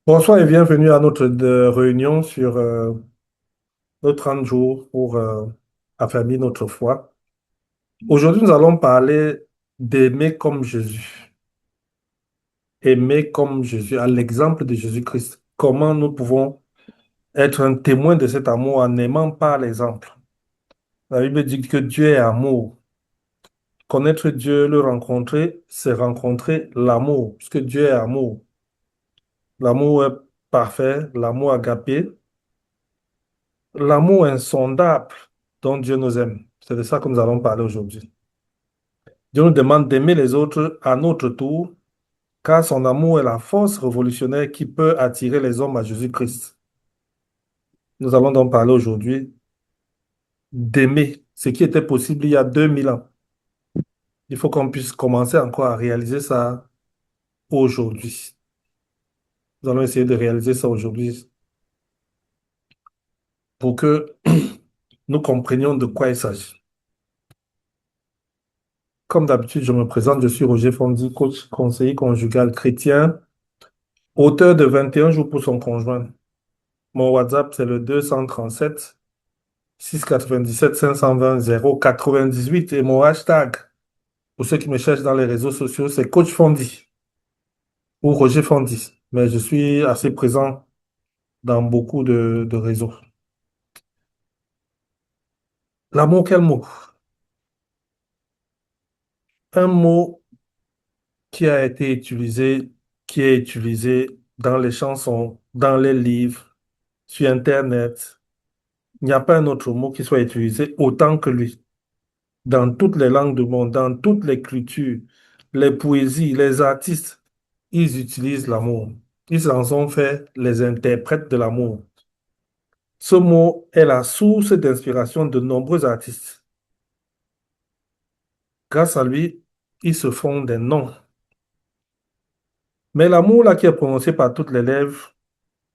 Bonsoir et bienvenue à notre réunion sur nos 30 jours pour affermir notre foi. Aujourd'hui, nous allons parler d'aimer comme Jésus. Aimer comme Jésus, à l'exemple de Jésus-Christ. Comment nous pouvons être un témoin de cet amour en aimant par l'exemple. La Bible dit que Dieu est amour. Connaître Dieu, le rencontrer, c'est rencontrer l'amour, puisque Dieu est amour. L'amour est parfait, l'amour agapé. L'amour insondable dont Dieu nous aime. C'est de ça que nous allons parler aujourd'hui. Dieu nous demande d'aimer les autres à notre tour, car son amour est la force révolutionnaire qui peut attirer les hommes à Jésus-Christ. Nous allons donc parler aujourd'hui d'aimer ce qui était possible il y a 2000 ans. Il faut qu'on puisse commencer encore à réaliser ça aujourd'hui. Nous allons essayer de réaliser ça aujourd'hui pour que nous comprenions de quoi il s'agit. Comme d'habitude, je me présente, je suis Roger Fondi, coach conseiller conjugal chrétien. Auteur de 21 jours pour son conjoint. Mon WhatsApp, c'est le 237 697 520 098 et mon hashtag, pour ceux qui me cherchent dans les réseaux sociaux, c'est Coach Fondi ou Roger Fondi. Mais je suis assez présent dans beaucoup de réseaux. L'amour, quel mot? Un mot qui a été utilisé, qui est utilisé dans les chansons, dans les livres, sur Internet. Il n'y a pas un autre mot qui soit utilisé autant que lui. Dans toutes les langues du monde, dans toutes les cultures, les poésies, les artistes, ils utilisent l'amour. Ils en sont fait les interprètes de l'amour. Ce mot est la source d'inspiration de nombreux artistes. Grâce à lui, ils se font des noms. Mais l'amour là qui est prononcé par toutes les lèvres,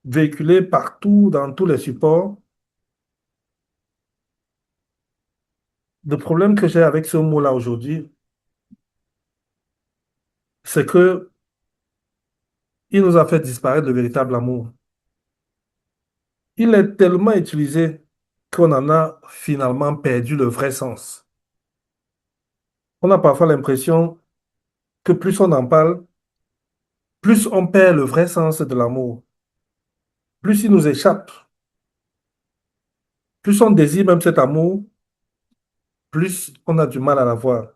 véhiculé partout dans tous les supports, le problème que j'ai avec ce mot-là aujourd'hui, c'est que il nous a fait disparaître le véritable amour. Il est tellement utilisé qu'on en a finalement perdu le vrai sens. On a parfois l'impression que plus on en parle, plus on perd le vrai sens de l'amour, plus il nous échappe, plus on désire même cet amour, plus on a du mal à l'avoir.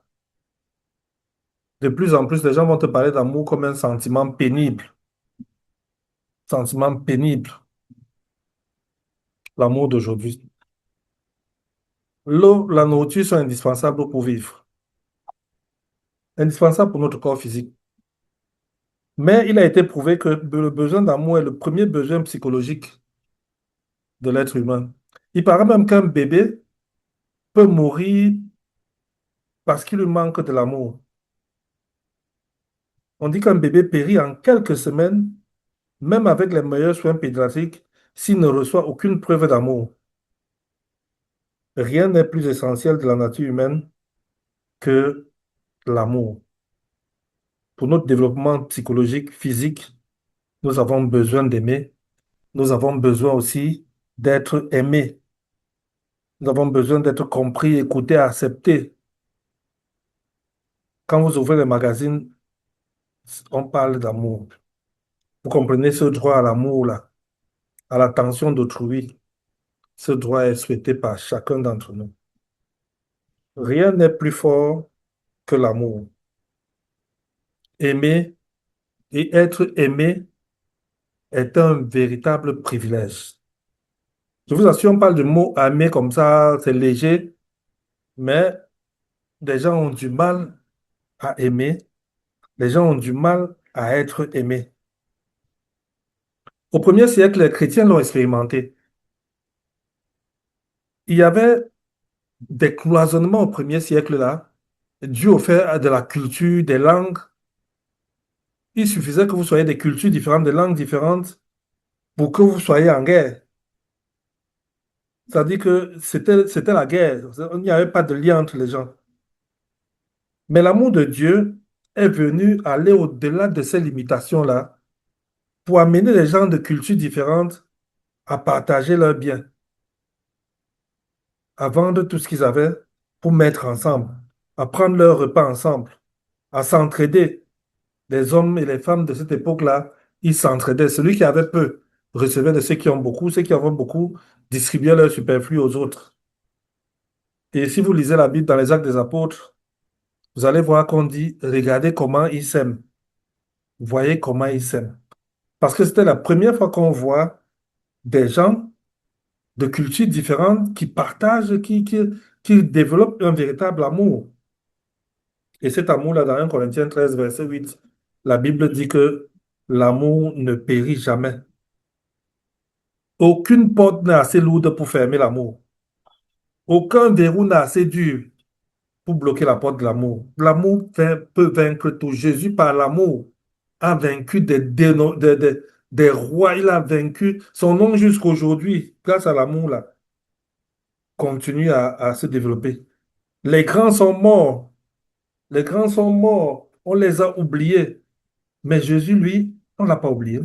De plus en plus, les gens vont te parler d'amour comme un sentiment pénible. Sentiment pénible, l'amour d'aujourd'hui. L'eau, la nourriture sont indispensables pour vivre, indispensables pour notre corps physique. Mais il a été prouvé que le besoin d'amour est le premier besoin psychologique de l'être humain. Il paraît même qu'un bébé peut mourir parce qu'il lui manque de l'amour. On dit qu'un bébé périt en quelques semaines, même avec les meilleurs soins pédiatriques, s'il ne reçoit aucune preuve d'amour. Rien n'est plus essentiel de la nature humaine que l'amour. Pour notre développement psychologique, physique, nous avons besoin d'aimer. Nous avons besoin aussi d'être aimés. Nous avons besoin d'être compris, écoutés, acceptés. Quand vous ouvrez les magazines, on parle d'amour. Vous comprenez ce droit à l'amour là, à l'attention d'autrui. Ce droit est souhaité par chacun d'entre nous. Rien n'est plus fort que l'amour. Aimer et être aimé est un véritable privilège. Je vous assure, on parle du mot aimer comme ça, c'est léger, mais des gens ont du mal à aimer, les gens ont du mal à être aimés. Au premier siècle, les chrétiens l'ont expérimenté. Il y avait des cloisonnements au premier siècle là, dû au fait de la culture, des langues. Il suffisait que vous soyez des cultures différentes, des langues différentes, pour que vous soyez en guerre. C'est-à-dire que c'était la guerre. Il n'y avait pas de lien entre les gens. Mais l'amour de Dieu est venu aller au-delà de ces limitations-là pour amener les gens de cultures différentes à partager leurs biens, à vendre tout ce qu'ils avaient pour mettre ensemble, à prendre leur repas ensemble, à s'entraider. Les hommes et les femmes de cette époque-là, ils s'entraidaient. Celui qui avait peu recevait de ceux qui ont beaucoup, ceux qui avaient beaucoup distribuaient leur superflu aux autres. Et si vous lisez la Bible dans les Actes des Apôtres, vous allez voir qu'on dit, regardez comment ils s'aiment, voyez comment ils s'aiment. Parce que c'était la première fois qu'on voit des gens de cultures différentes qui partagent, qui développent un véritable amour. Et cet amour-là, dans 1 Corinthiens 13, verset 8, la Bible dit que l'amour ne périt jamais. Aucune porte n'est assez lourde pour fermer l'amour. Aucun verrou n'est assez dur pour bloquer la porte de l'amour. L'amour peut vaincre tout. Jésus, par l'amour, a vaincu des rois. Il a vaincu son nom jusqu'aujourd'hui, grâce à l'amour, là, continue à se développer. Les grands sont morts. Les grands sont morts. On les a oubliés. Mais Jésus, lui, on ne l'a pas oublié.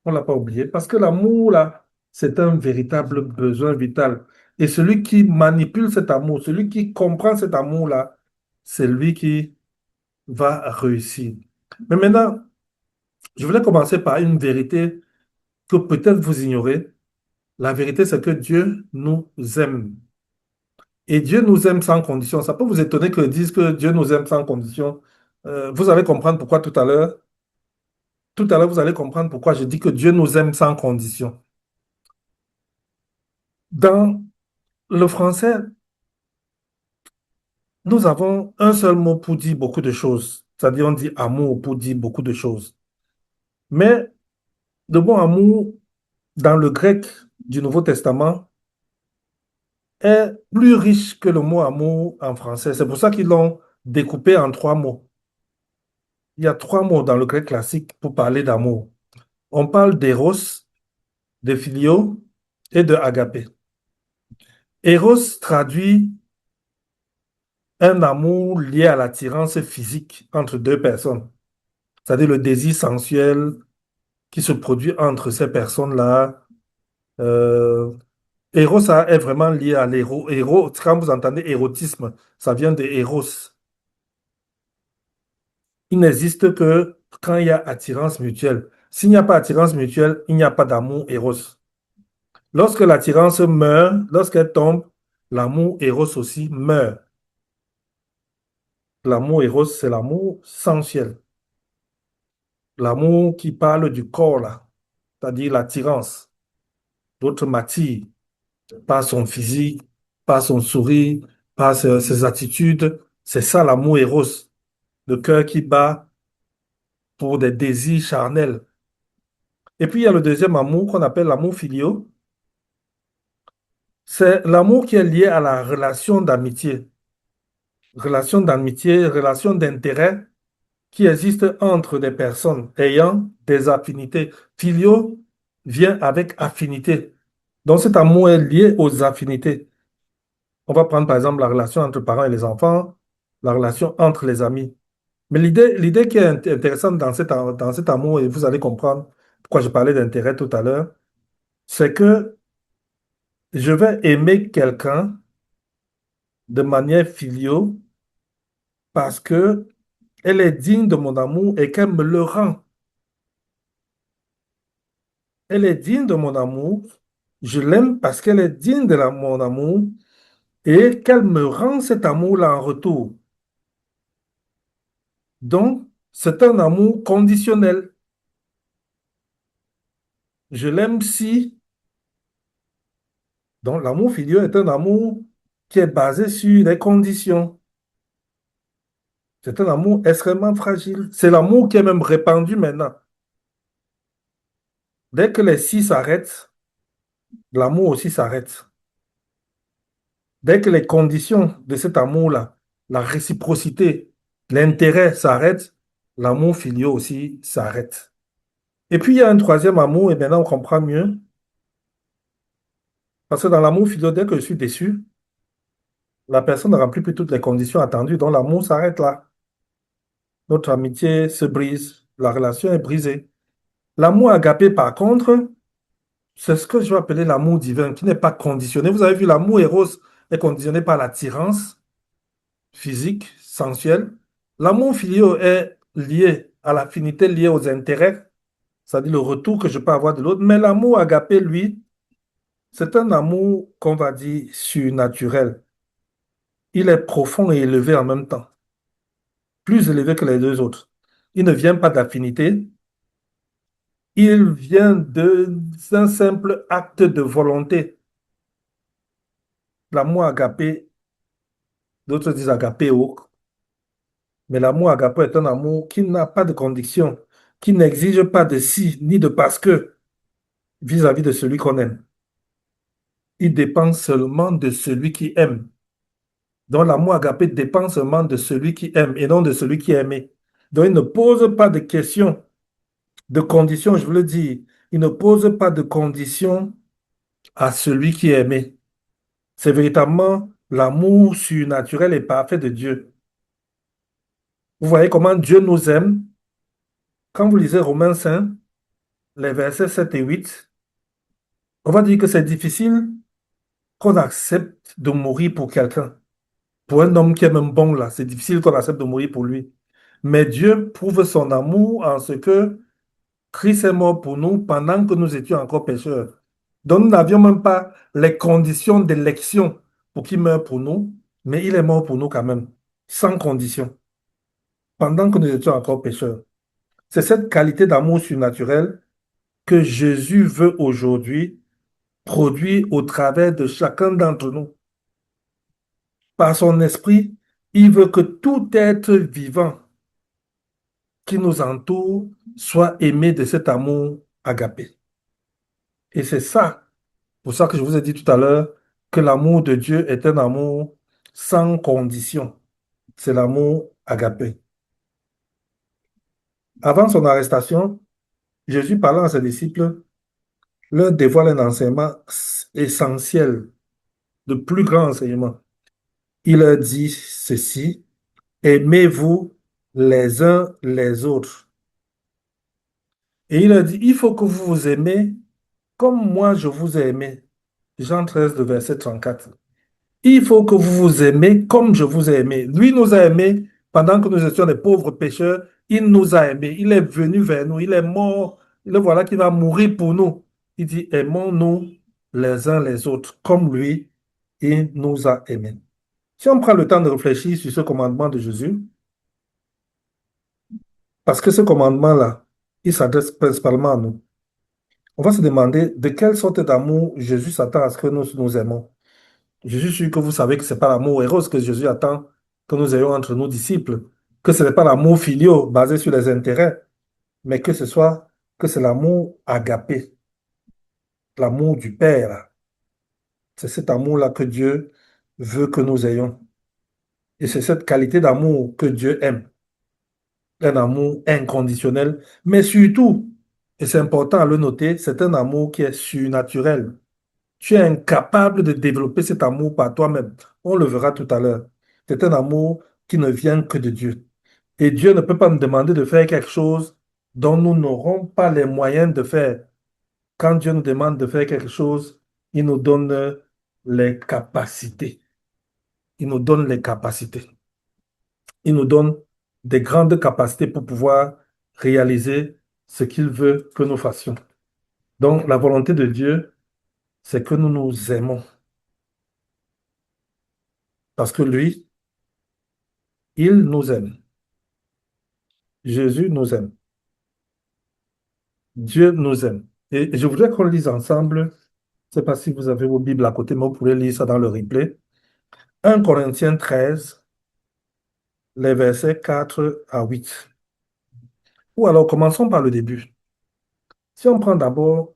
On ne l'a pas oublié. Parce que l'amour, là, c'est un véritable besoin vital. Et celui qui manipule cet amour, celui qui comprend cet amour-là, c'est lui qui va réussir. Mais maintenant, je voulais commencer par une vérité que peut-être vous ignorez. La vérité, c'est que Dieu nous aime. Et Dieu nous aime sans condition. Ça peut vous étonner que disent que Dieu nous aime sans condition. Vous allez comprendre pourquoi tout à l'heure. Tout à l'heure, vous allez comprendre pourquoi je dis que Dieu nous aime sans condition. Dans le français, nous avons un seul mot pour dire beaucoup de choses. C'est-à-dire, on dit amour pour dire beaucoup de choses. Mais le mot amour, dans le grec du Nouveau Testament, est plus riche que le mot amour en français. C'est pour ça qu'ils l'ont découpé en trois mots. Il y a trois mots dans le grec classique pour parler d'amour. On parle d'éros, de filio et de agapé. Eros traduit un amour lié à l'attirance physique entre deux personnes, c'est-à-dire le désir sensuel qui se produit entre ces personnes-là. Euh, Eros ça est vraiment lié à l'éro. Quand vous entendez érotisme, ça vient de Eros. Il n'existe que quand il y a attirance mutuelle. S'il n'y a pas attirance mutuelle, il n'y a pas d'amour Eros. Lorsque l'attirance meurt, lorsqu'elle tombe, l'amour Eros aussi meurt. L'amour Eros, c'est l'amour sensuel. L'amour qui parle du corps, là, c'est-à-dire l'attirance. D'autres m'attirent par son physique, par son sourire, par ses attitudes. C'est ça l'amour Eros, le cœur qui bat pour des désirs charnels. Et puis il y a le deuxième amour qu'on appelle l'amour filial. C'est l'amour qui est lié à la relation d'amitié, relation d'intérêt qui existe entre des personnes ayant des affinités. Filio vient avec affinité. Donc cet amour est lié aux affinités. On va prendre par exemple la relation entre parents et les enfants, la relation entre les amis. Mais l'idée qui est intéressante dans cet amour, et vous allez comprendre pourquoi je parlais d'intérêt tout à l'heure, c'est que je vais aimer quelqu'un de manière filiale parce que elle est digne de mon amour et qu'elle me le rend. Elle est digne de mon amour. Je l'aime parce qu'elle est digne de mon amour et qu'elle me rend cet amour-là en retour. Donc, c'est un amour conditionnel. Je l'aime si... Donc, l'amour filial est un amour qui est basé sur des conditions. C'est un amour extrêmement fragile. C'est l'amour qui est même répandu maintenant. Dès que les si s'arrêtent, l'amour aussi s'arrête. Dès que les conditions de cet amour-là, la réciprocité, l'intérêt s'arrêtent, l'amour filial aussi s'arrête. Et puis, il y a un troisième amour, et maintenant on comprend mieux. Parce que dans l'amour filial, dès que je suis déçu, la personne ne remplit plus toutes les conditions attendues, donc l'amour s'arrête là. Notre amitié se brise, la relation est brisée. L'amour agapé, par contre, c'est ce que je vais appeler l'amour divin, qui n'est pas conditionné. Vous avez vu, l'amour éros est conditionné par l'attirance physique, sensuelle. L'amour filial est lié à l'affinité liée aux intérêts, c'est-à-dire le retour que je peux avoir de l'autre. Mais l'amour agapé, lui, c'est un amour qu'on va dire surnaturel. Il est profond et élevé en même temps, plus élevé que les deux autres. Il ne vient pas d'affinité, il vient d'un simple acte de volonté. L'amour agapé, d'autres disent agapéo, mais l'amour agapé est un amour qui n'a pas de condition, qui n'exige pas de si ni de parce que vis-à-vis de celui qu'on aime. Il dépend seulement de celui qui aime. Donc l'amour agapé dépend seulement de celui qui aime et non de celui qui est aimé. Donc il ne pose pas de questions, de conditions, je veux le dire. Il ne pose pas de conditions à celui qui est aimé. C'est véritablement l'amour surnaturel et parfait de Dieu. Vous voyez comment Dieu nous aime. Quand vous lisez Romains 5, les versets 7 et 8, on va dire que c'est difficile qu'on accepte de mourir pour quelqu'un. Pour un homme qui est même bon là, c'est difficile qu'on accepte de mourir pour lui. Mais Dieu prouve son amour en ce que Christ est mort pour nous pendant que nous étions encore pécheurs. Donc nous n'avions même pas les conditions d'élection pour qu'il meure pour nous, mais il est mort pour nous quand même, sans condition, pendant que nous étions encore pécheurs. C'est cette qualité d'amour surnaturel que Jésus veut aujourd'hui produire au travers de chacun d'entre nous. Par son esprit, il veut que tout être vivant qui nous entoure soit aimé de cet amour agapé. Et c'est ça, pour ça que je vous ai dit tout à l'heure, que l'amour de Dieu est un amour sans condition. C'est l'amour agapé. Avant son arrestation, Jésus parlant à ses disciples, leur dévoile un enseignement essentiel, de plus grand enseignement. Il leur dit ceci, aimez-vous les uns les autres. Et il leur dit, il faut que vous vous aimez comme moi je vous ai aimé. Jean 13, le verset 34. Il faut que vous vous aimez comme je vous ai aimé. Lui nous a aimés pendant que nous étions des pauvres pécheurs. Il nous a aimés. Il est venu vers nous. Il est mort. Le voilà qui va mourir pour nous. Il dit, aimons-nous les uns les autres comme lui, il nous a aimés. Si on prend le temps de réfléchir sur ce commandement de Jésus, parce que ce commandement-là, il s'adresse principalement à nous, on va se demander de quelle sorte d'amour Jésus s'attend à ce que nous nous aimons. Je suis sûr que vous savez que ce n'est pas l'amour héros que Jésus attend que nous ayons entre nos disciples, que ce n'est pas l'amour filial basé sur les intérêts, mais que c'est l'amour agapé, l'amour du Père. C'est cet amour-là que Dieu veut que nous ayons. Et c'est cette qualité d'amour que Dieu aime. Un amour inconditionnel, mais surtout, et c'est important à le noter, c'est un amour qui est surnaturel. Tu es incapable de développer cet amour par toi-même. On le verra tout à l'heure. C'est un amour qui ne vient que de Dieu. Et Dieu ne peut pas nous demander de faire quelque chose dont nous n'aurons pas les moyens de faire. Quand Dieu nous demande de faire quelque chose, il nous donne les capacités. Il nous donne les capacités. Il nous donne des grandes capacités pour pouvoir réaliser ce qu'il veut que nous fassions. Donc, la volonté de Dieu, c'est que nous nous aimons. Parce que lui, il nous aime. Jésus nous aime. Dieu nous aime. Et je voudrais qu'on lise ensemble, je ne sais pas si vous avez vos Bibles à côté, mais vous pourrez lire ça dans le replay. 1 Corinthiens 13, les versets 4 à 8. Ou alors, commençons par le début. Si on prend d'abord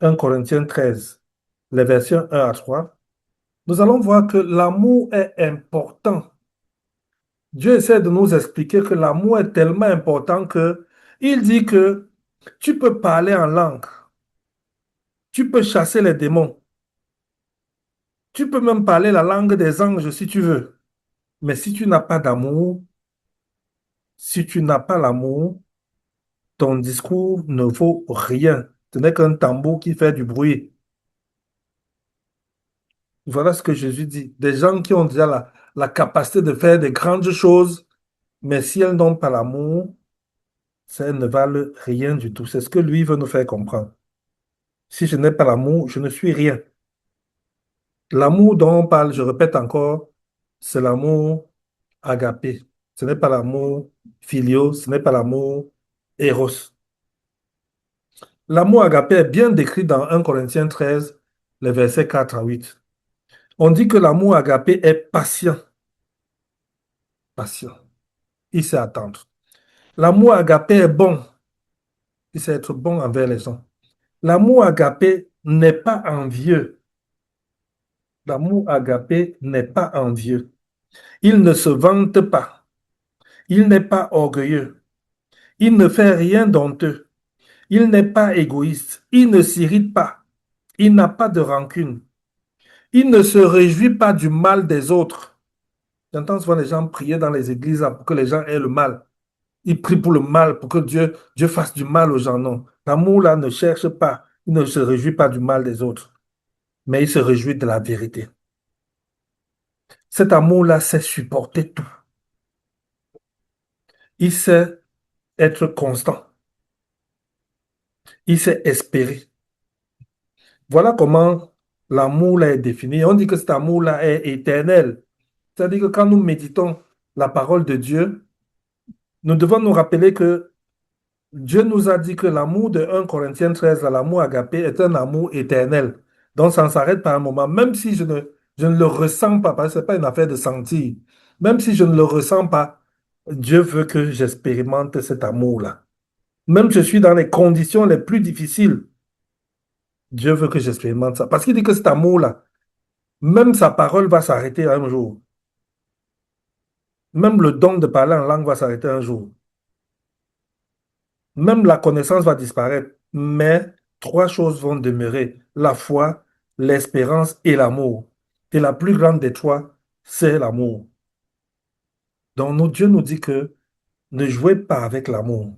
1 Corinthiens 13, les versets 1 à 3, nous allons voir que l'amour est important. Dieu essaie de nous expliquer que l'amour est tellement important que il dit que tu peux parler en langue, tu peux chasser les démons, tu peux même parler la langue des anges si tu veux. Mais si tu n'as pas d'amour, si tu n'as pas l'amour, ton discours ne vaut rien. Ce n'est qu'un tambour qui fait du bruit. Voilà ce que Jésus dit. Des gens qui ont déjà la capacité de faire des grandes choses, mais si elles n'ont pas l'amour, ça ne valent rien du tout. C'est ce que lui veut nous faire comprendre. Si je n'ai pas l'amour, je ne suis rien. L'amour dont on parle, je répète encore, c'est l'amour agapé. Ce n'est pas l'amour filio, ce n'est pas l'amour éros. L'amour agapé est bien décrit dans 1 Corinthiens 13, les versets 4 à 8. On dit que l'amour agapé est patient, patient. Il sait attendre. L'amour agapé est bon. Il sait être bon envers les gens. L'amour agapé n'est pas envieux. L'amour agapé n'est pas envieux. Il ne se vante pas. Il n'est pas orgueilleux. Il ne fait rien d'honteux. Il n'est pas égoïste. Il ne s'irrite pas. Il n'a pas de rancune. Il ne se réjouit pas du mal des autres. J'entends souvent les gens prier dans les églises là, pour que les gens aient le mal. Ils prient pour le mal, pour que Dieu fasse du mal aux gens. Non. L'amour là ne cherche pas. Il ne se réjouit pas du mal des autres, mais il se réjouit de la vérité. Cet amour-là sait supporter tout. Il sait être constant. Il sait espérer. Voilà comment l'amour-là est défini. On dit que cet amour-là est éternel. C'est-à-dire que quand nous méditons la parole de Dieu, nous devons nous rappeler que Dieu nous a dit que l'amour de 1 Corinthiens 13, l'amour agapé, est un amour éternel. Donc ça ne s'arrête pas un moment, même si je ne le ressens pas, parce que ce n'est pas une affaire de sentir. Même si je ne le ressens pas, Dieu veut que j'expérimente cet amour-là. Même si je suis dans les conditions les plus difficiles, Dieu veut que j'expérimente ça. Parce qu'il dit que cet amour-là, même sa parole va s'arrêter un jour. Même le don de parler en langue va s'arrêter un jour. Même la connaissance va disparaître. Mais trois choses vont demeurer. La foi, l'espérance et l'amour. Et la plus grande des trois, c'est l'amour. Donc Dieu nous dit que ne jouez pas avec l'amour.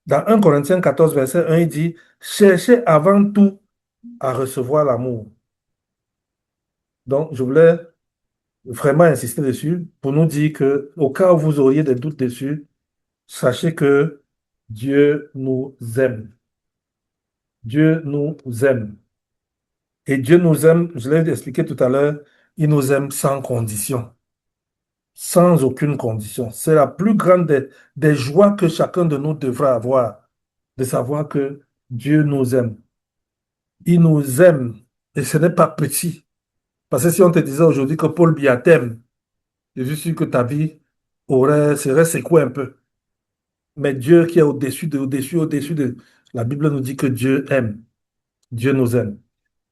Dans 1 Corinthiens 14, verset 1, il dit, cherchez avant tout à recevoir l'amour. Donc, je voulais vraiment insister dessus pour nous dire que, au cas où vous auriez des doutes dessus, sachez que Dieu nous aime. Dieu nous aime. Et Dieu nous aime, je l'ai expliqué tout à l'heure, il nous aime sans condition, sans aucune condition. C'est la plus grande des joies que chacun de nous devra avoir, de savoir que Dieu nous aime. Il nous aime et ce n'est pas petit. Parce que si on te disait aujourd'hui que Paul Biya t'aime, je suis sûr que ta vie serait secouée un peu. Mais Dieu qui est au-dessus de... La Bible nous dit que Dieu aime. Dieu nous aime.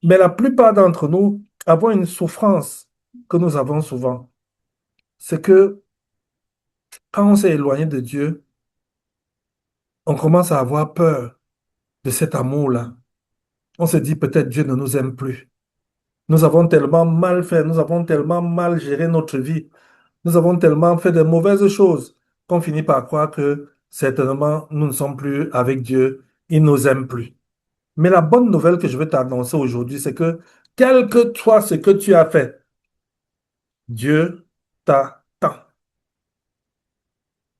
Mais la plupart d'entre nous avons une souffrance que nous avons souvent. C'est que quand on s'est éloigné de Dieu, on commence à avoir peur de cet amour-là. On se dit peut-être Dieu ne nous aime plus. Nous avons tellement mal fait, nous avons tellement mal géré notre vie, nous avons tellement fait de mauvaises choses qu'on finit par croire que certainement nous ne sommes plus avec Dieu, il ne nous aime plus. Mais la bonne nouvelle que je veux t'annoncer aujourd'hui, c'est que quel que soit ce que tu as fait, Dieu t'attend.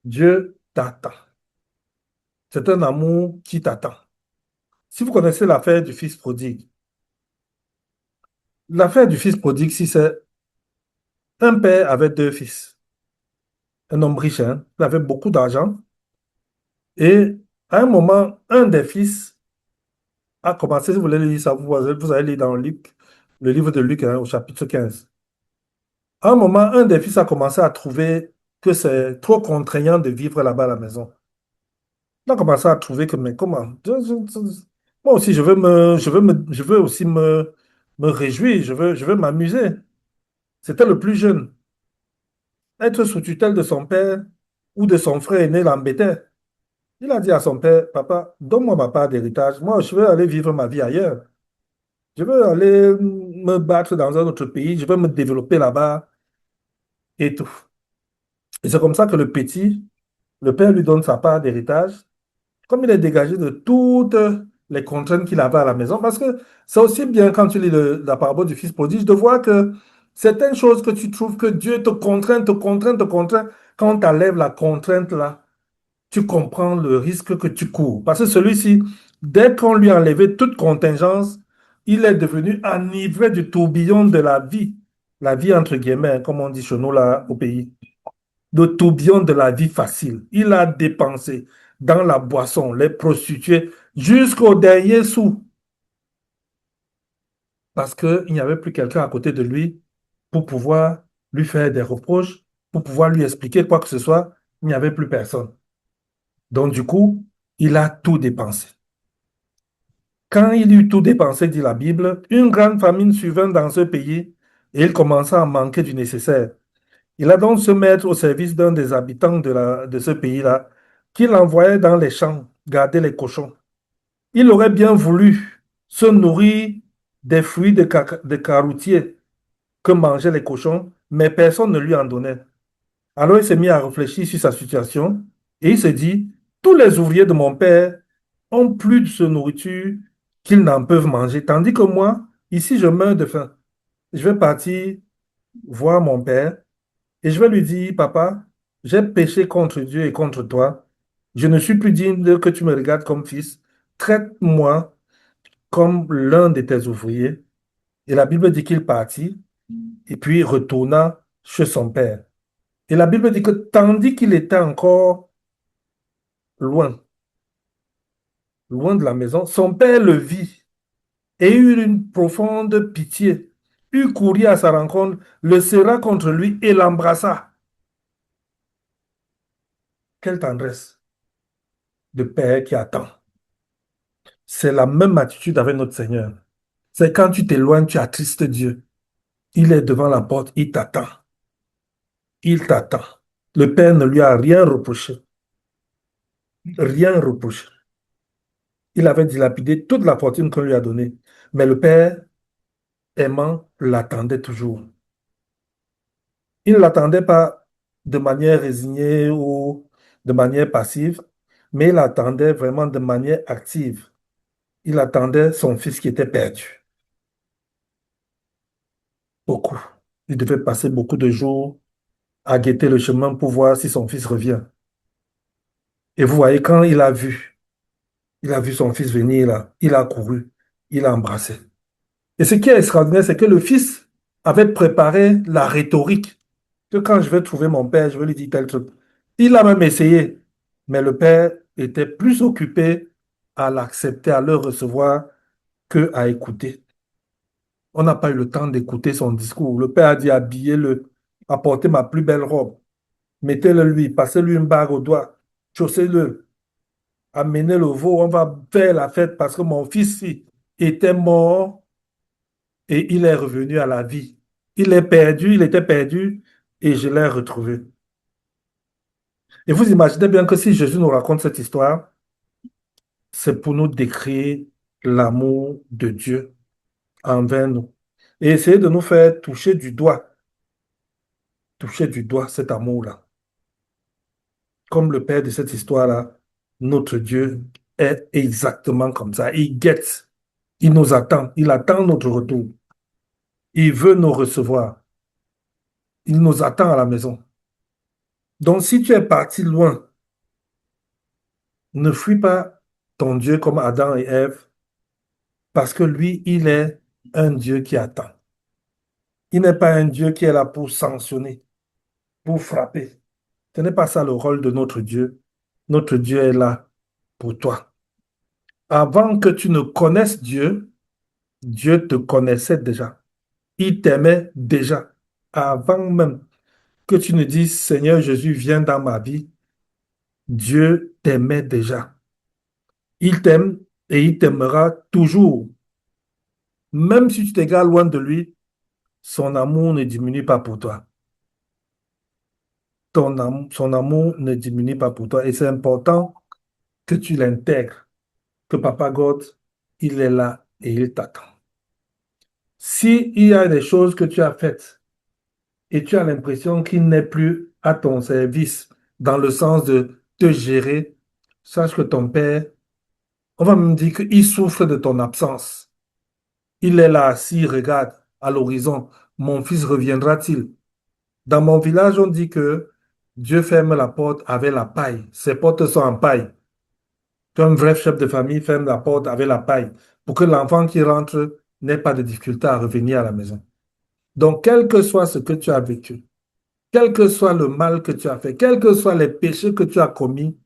Dieu t'attend. C'est un amour qui t'attend. Si vous connaissez l'affaire du fils prodigue, l'affaire du fils prodigue, si c'est un père avec deux fils, un homme riche, hein, il avait beaucoup d'argent, et à un moment, un des fils a commencé, si vous voulez lire ça, vous allez lire dans Luc, le livre de Luc, hein, au chapitre 15. À un moment, un des fils a commencé à trouver que c'est trop contraignant de vivre là-bas à la maison. Il a commencé à trouver que, mais comment? Moi aussi, je veux aussi me réjouir, je veux m'amuser. C'était le plus jeune. Être sous tutelle de son père ou de son frère aîné l'embêtait. Il a dit à son père, papa, donne-moi ma part d'héritage. Moi, je veux aller vivre ma vie ailleurs. Je veux aller me battre dans un autre pays. Je veux me développer là-bas et tout. Et c'est comme ça que le petit, le père lui donne sa part d'héritage. comme il est dégagé de toutes les contraintes qu'il avait à la maison, parce que c'est aussi bien quand tu lis la parabole du fils prodige de voir que certaines choses que tu trouves que Dieu te contraint, te contraint, te contraint, quand tu enlèves la contrainte là, tu comprends le risque que tu cours. Parce que celui-ci, dès qu'on lui a enlevé toute contingence, il est devenu enivré du tourbillon de la vie entre guillemets, comme on dit chez nous là au pays, le tourbillon de la vie facile. Il a dépensé dans la boisson, les prostituées, jusqu'au dernier sou, parce qu'il n'y avait plus quelqu'un à côté de lui pour pouvoir lui faire des reproches, pour pouvoir lui expliquer quoi que ce soit. Il n'y avait plus personne. Donc du coup, il a tout dépensé. Quand il eut tout dépensé, dit la Bible, une grande famine survint dans ce pays et il commença à manquer du nécessaire. Il a donc se mettre au service d'un des habitants de ce pays-là, qu'il envoyait dans les champs garder les cochons. Il aurait bien voulu se nourrir des fruits de caroutiers que mangeaient les cochons, mais personne ne lui en donnait. Alors il s'est mis à réfléchir sur sa situation et il se dit, tous les ouvriers de mon père ont plus de nourriture qu'ils n'en peuvent manger, tandis que moi, ici, je meurs de faim. Je vais partir voir mon père et je vais lui dire, papa, j'ai péché contre Dieu et contre toi. Je ne suis plus digne que tu me regardes comme fils. Traite-moi comme l'un de tes ouvriers. Et la Bible dit qu'il partit et puis retourna chez son père. Et la Bible dit que tandis qu'il était encore loin, loin de la maison, son père le vit et eut une profonde pitié, eut couru à sa rencontre, le serra contre lui et l'embrassa. Quelle tendresse de père qui attend. C'est la même attitude avec notre Seigneur. C'est quand tu t'éloignes, tu attristes Dieu. Il est devant la porte, il t'attend. Il t'attend. Le Père ne lui a rien reproché. Rien reproché. Il avait dilapidé toute la fortune qu'on lui a donnée. Mais le Père, aimant, l'attendait toujours. Il ne l'attendait pas de manière résignée ou de manière passive, mais il attendait vraiment de manière active. Il attendait son fils qui était perdu. Beaucoup. Il devait passer beaucoup de jours à guetter le chemin pour voir si son fils revient. Et vous voyez, quand il a vu son fils venir là, il a couru, il a embrassé. Et ce qui est extraordinaire, c'est que le fils avait préparé la rhétorique, que quand je vais trouver mon père, je vais lui dire tel truc. Il a même essayé, mais le père était plus occupé à l'accepter, à le recevoir, que à écouter. On n'a pas eu le temps d'écouter son discours. Le père a dit habillez-le, apportez ma plus belle robe, mettez-le lui, passez-lui une bague au doigt, chaussez-le, amenez le veau, on va faire la fête parce que mon fils était mort et il est revenu à la vie. Il est perdu, il était perdu et je l'ai retrouvé. Et vous imaginez bien que si Jésus nous raconte cette histoire, c'est pour nous décrire l'amour de Dieu envers nous et essayer de nous faire toucher du doigt cet amour-là. Comme le père de cette histoire-là, notre Dieu est exactement comme ça. Il guette, il nous attend, il attend notre retour. Il veut nous recevoir. Il nous attend à la maison. Donc, si tu es parti loin, ne fuis pas ton Dieu comme Adam et Ève, parce que lui, il est un Dieu qui attend. Il n'est pas un Dieu qui est là pour sanctionner, pour frapper. Ce n'est pas ça le rôle de notre Dieu. Notre Dieu est là pour toi. Avant que tu ne connaisses Dieu, Dieu te connaissait déjà. Il t'aimait déjà. Avant même que tu ne dises, Seigneur Jésus, viens dans ma vie, Dieu t'aimait déjà. Il t'aime et il t'aimera toujours. Même si tu t'égares loin de lui, son amour ne diminue pas pour toi. Son amour ne diminue pas pour toi. Et c'est important que tu l'intègres, que Papa God, il est là et il t'attend. S'il y a des choses que tu as faites et tu as l'impression qu'il n'est plus à ton service dans le sens de te gérer, Sache que ton père, on va me dire qu'il souffre de ton absence. Il est là, assis, regarde à l'horizon. Mon fils reviendra-t-il? Dans mon village, on dit que Dieu ferme la porte avec la paille. Ces portes sont en paille. Qu'un vrai chef de famille ferme la porte avec la paille pour que l'enfant qui rentre n'ait pas de difficulté à revenir à la maison. Donc, quel que soit ce que tu as vécu, quel que soit le mal que tu as fait, quels que soient les péchés que tu as commis,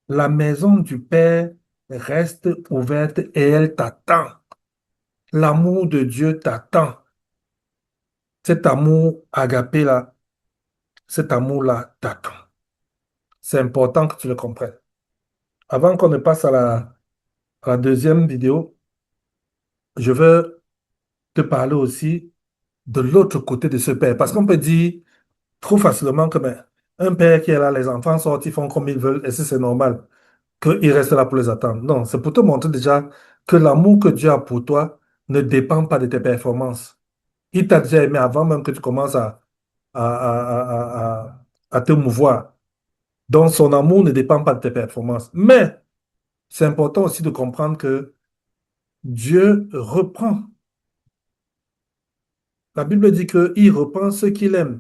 la maison du Père reste ouverte et elle t'attend. L'amour de Dieu t'attend. Cet amour agapé là, cet amour-là t'attend. C'est important que tu le comprennes. Avant qu'on ne passe à la deuxième vidéo, je veux te parler aussi de l'autre côté de ce père. Parce qu'on peut dire trop facilement que ben, un père qui est là, les enfants sortent, ils font comme ils veulent, et si c'est normal qu'il reste là pour les attendre. Non, c'est pour te montrer déjà que l'amour que Dieu a pour toi ne dépend pas de tes performances. Il t'a déjà aimé avant même que tu commences à te mouvoir. Donc, son amour ne dépend pas de tes performances. Mais c'est important aussi de comprendre que Dieu reprend. La Bible dit qu'il reprend ceux qu'il aime.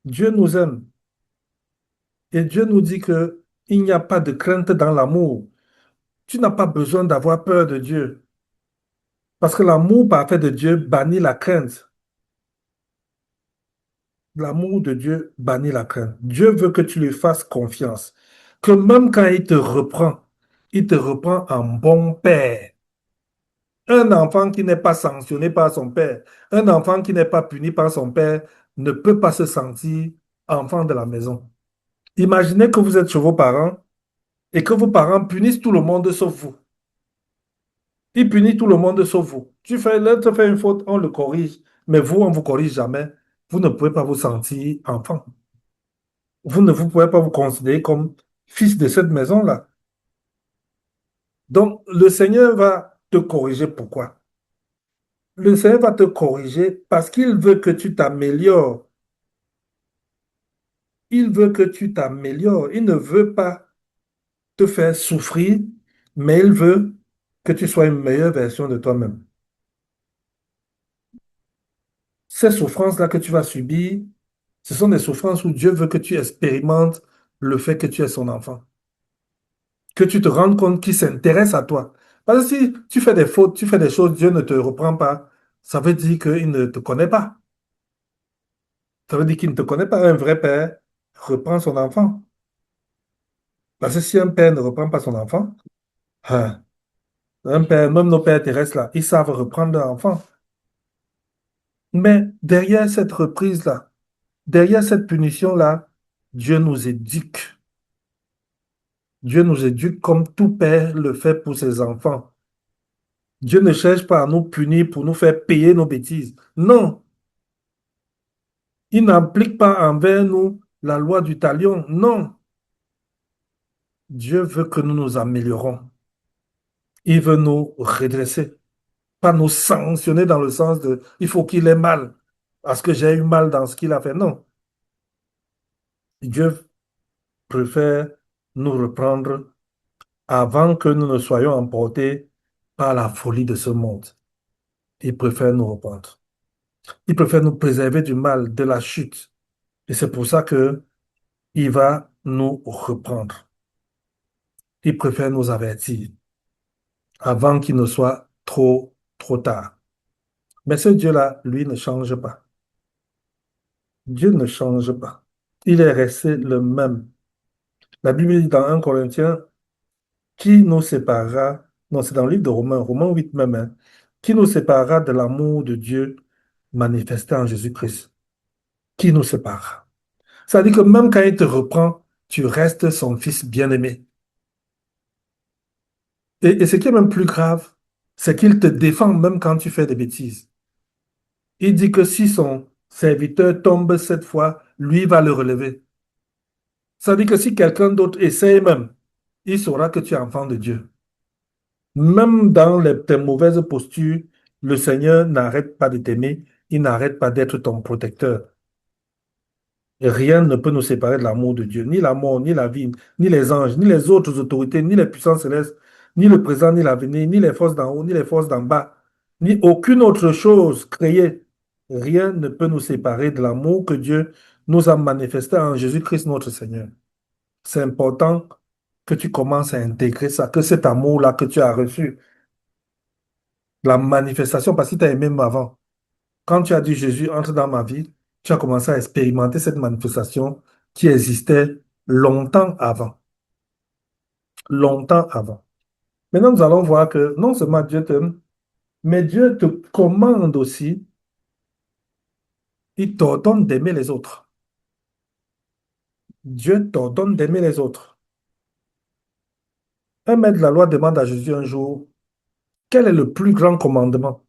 Dieu nous aime. Et Dieu nous dit que il n'y a pas de crainte dans l'amour. Tu n'as pas besoin d'avoir peur de Dieu. Parce que l'amour parfait de Dieu bannit la crainte. L'amour de Dieu bannit la crainte. Dieu veut que tu lui fasses confiance. Que même quand il te reprend en bon père. Un enfant qui n'est pas sanctionné par son père, un enfant qui n'est pas puni par son père, ne peut pas se sentir enfant de la maison. Imaginez que vous êtes chez vos parents et que vos parents punissent tout le monde sauf vous. Ils punissent tout le monde sauf vous. L'autre fait une faute, on le corrige, mais vous, on ne vous corrige jamais. Vous ne pouvez pas vous sentir enfant. Vous ne vous pouvez pas vous considérer comme fils de cette maison-là. Donc, le Seigneur va te corriger. Pourquoi? Le Seigneur va te corriger parce qu'il veut que tu t'améliores. Il veut que tu t'améliores. Il ne veut pas te faire souffrir, mais il veut que tu sois une meilleure version de toi-même. Ces souffrances-là que tu vas subir, ce sont des souffrances où Dieu veut que tu expérimentes le fait que tu es son enfant. Que tu te rendes compte qu'il s'intéresse à toi. Parce que si tu fais des fautes, tu fais des choses, Dieu ne te reprend pas, ça veut dire qu'il ne te connaît pas. Ça veut dire qu'il ne te connaît pas. Un vrai père reprend son enfant. Parce que si un père ne reprend pas son enfant, hein, un père, même nos pères terrestres là, ils savent reprendre leur enfant. Mais derrière cette reprise-là, derrière cette punition-là, Dieu nous éduque. Dieu nous éduque comme tout père le fait pour ses enfants. Dieu ne cherche pas à nous punir pour nous faire payer nos bêtises. Non, il n'applique pas envers nous la loi du talion. Non, Dieu veut que nous nous améliorons. Il veut nous redresser, pas nous sanctionner dans le sens de il faut qu'il ait mal parce que j'ai eu mal dans ce qu'il a fait. Non, Dieu préfère nous reprendre avant que nous ne soyons emportés par la folie de ce monde. Il préfère nous reprendre. Il préfère nous préserver du mal, de la chute. Et c'est pour ça que il va nous reprendre. Il préfère nous avertir avant qu'il ne soit trop tard. Mais ce Dieu-là, lui, ne change pas. Dieu ne change pas. Il est resté le même. La Bible dit dans 1 Corinthiens, qui nous séparera, non, c'est dans le livre de Romains, Romains 8 même, hein, qui nous séparera de l'amour de Dieu manifesté en Jésus-Christ? Qui nous séparera? Ça veut dire que même quand il te reprend, tu restes son fils bien-aimé. Et ce qui est même plus grave, c'est qu'il te défend même quand tu fais des bêtises. Il dit que si son serviteur tombe cette fois, lui va le relever. Ça veut dire que si quelqu'un d'autre essaye même, il saura que tu es enfant de Dieu. Même dans tes mauvaises postures, le Seigneur n'arrête pas de t'aimer, il n'arrête pas d'être ton protecteur. Et rien ne peut nous séparer de l'amour de Dieu, ni la mort, ni la vie, ni les anges, ni les autres autorités, ni les puissances célestes, ni le présent, ni l'avenir, ni les forces d'en haut, ni les forces d'en bas, ni aucune autre chose créée. Rien ne peut nous séparer de l'amour que Dieu nous a manifesté en Jésus-Christ notre Seigneur. C'est important que tu commences à intégrer ça, que cet amour-là que tu as reçu, la manifestation, parce que tu as aimé même avant. Quand tu as dit Jésus entre dans ma vie, tu as commencé à expérimenter cette manifestation qui existait longtemps avant. Longtemps avant. Maintenant, nous allons voir que non seulement Dieu t'aime, mais Dieu te commande aussi, il t'ordonne d'aimer les autres. Dieu t'ordonne d'aimer les autres. Un maître de la loi demande à Jésus un jour, quel est le plus grand commandement?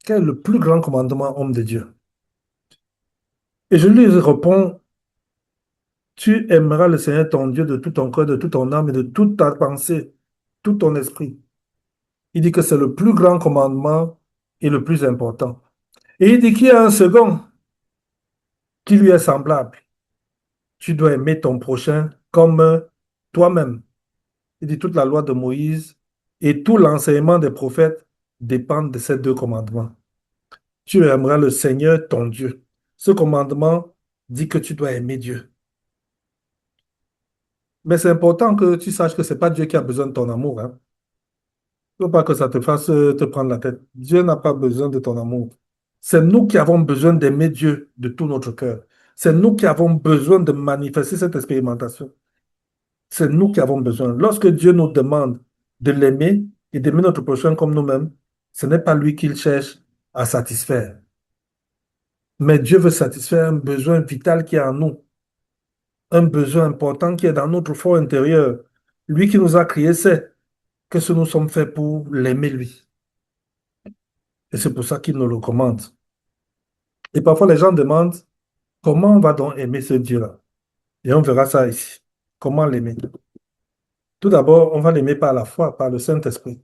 Quel est le plus grand commandement, homme de Dieu? Et je lui réponds, tu aimeras le Seigneur ton Dieu de tout ton cœur, de toute ton âme et de toute ta pensée, tout ton esprit. Il dit que c'est le plus grand commandement et le plus important. Et il dit qu'il y a un second qui lui est semblable. Tu dois aimer ton prochain comme toi-même. Il dit toute la loi de Moïse et tout l'enseignement des prophètes dépendent de ces deux commandements. Tu aimeras le Seigneur ton Dieu. Ce commandement dit que tu dois aimer Dieu. Mais c'est important que tu saches que ce n'est pas Dieu qui a besoin de ton amour, hein. Il ne faut pas que ça te fasse te prendre la tête. Dieu n'a pas besoin de ton amour. C'est nous qui avons besoin d'aimer Dieu de tout notre cœur. C'est nous qui avons besoin de manifester cette expérimentation. C'est nous qui avons besoin. Lorsque Dieu nous demande de l'aimer et d'aimer notre prochain comme nous-mêmes, ce n'est pas lui qu'il cherche à satisfaire. Mais Dieu veut satisfaire un besoin vital qui est en nous, un besoin important qui est dans notre fort intérieur. Lui qui nous a créés sait que ce nous sommes faits pour l'aimer lui. Et c'est pour ça qu'il nous le commande. Et parfois, les gens demandent, comment on va donc aimer ce Dieu-là? Et on verra ça ici. Comment l'aimer? Tout d'abord, on va l'aimer par la foi, par le Saint-Esprit.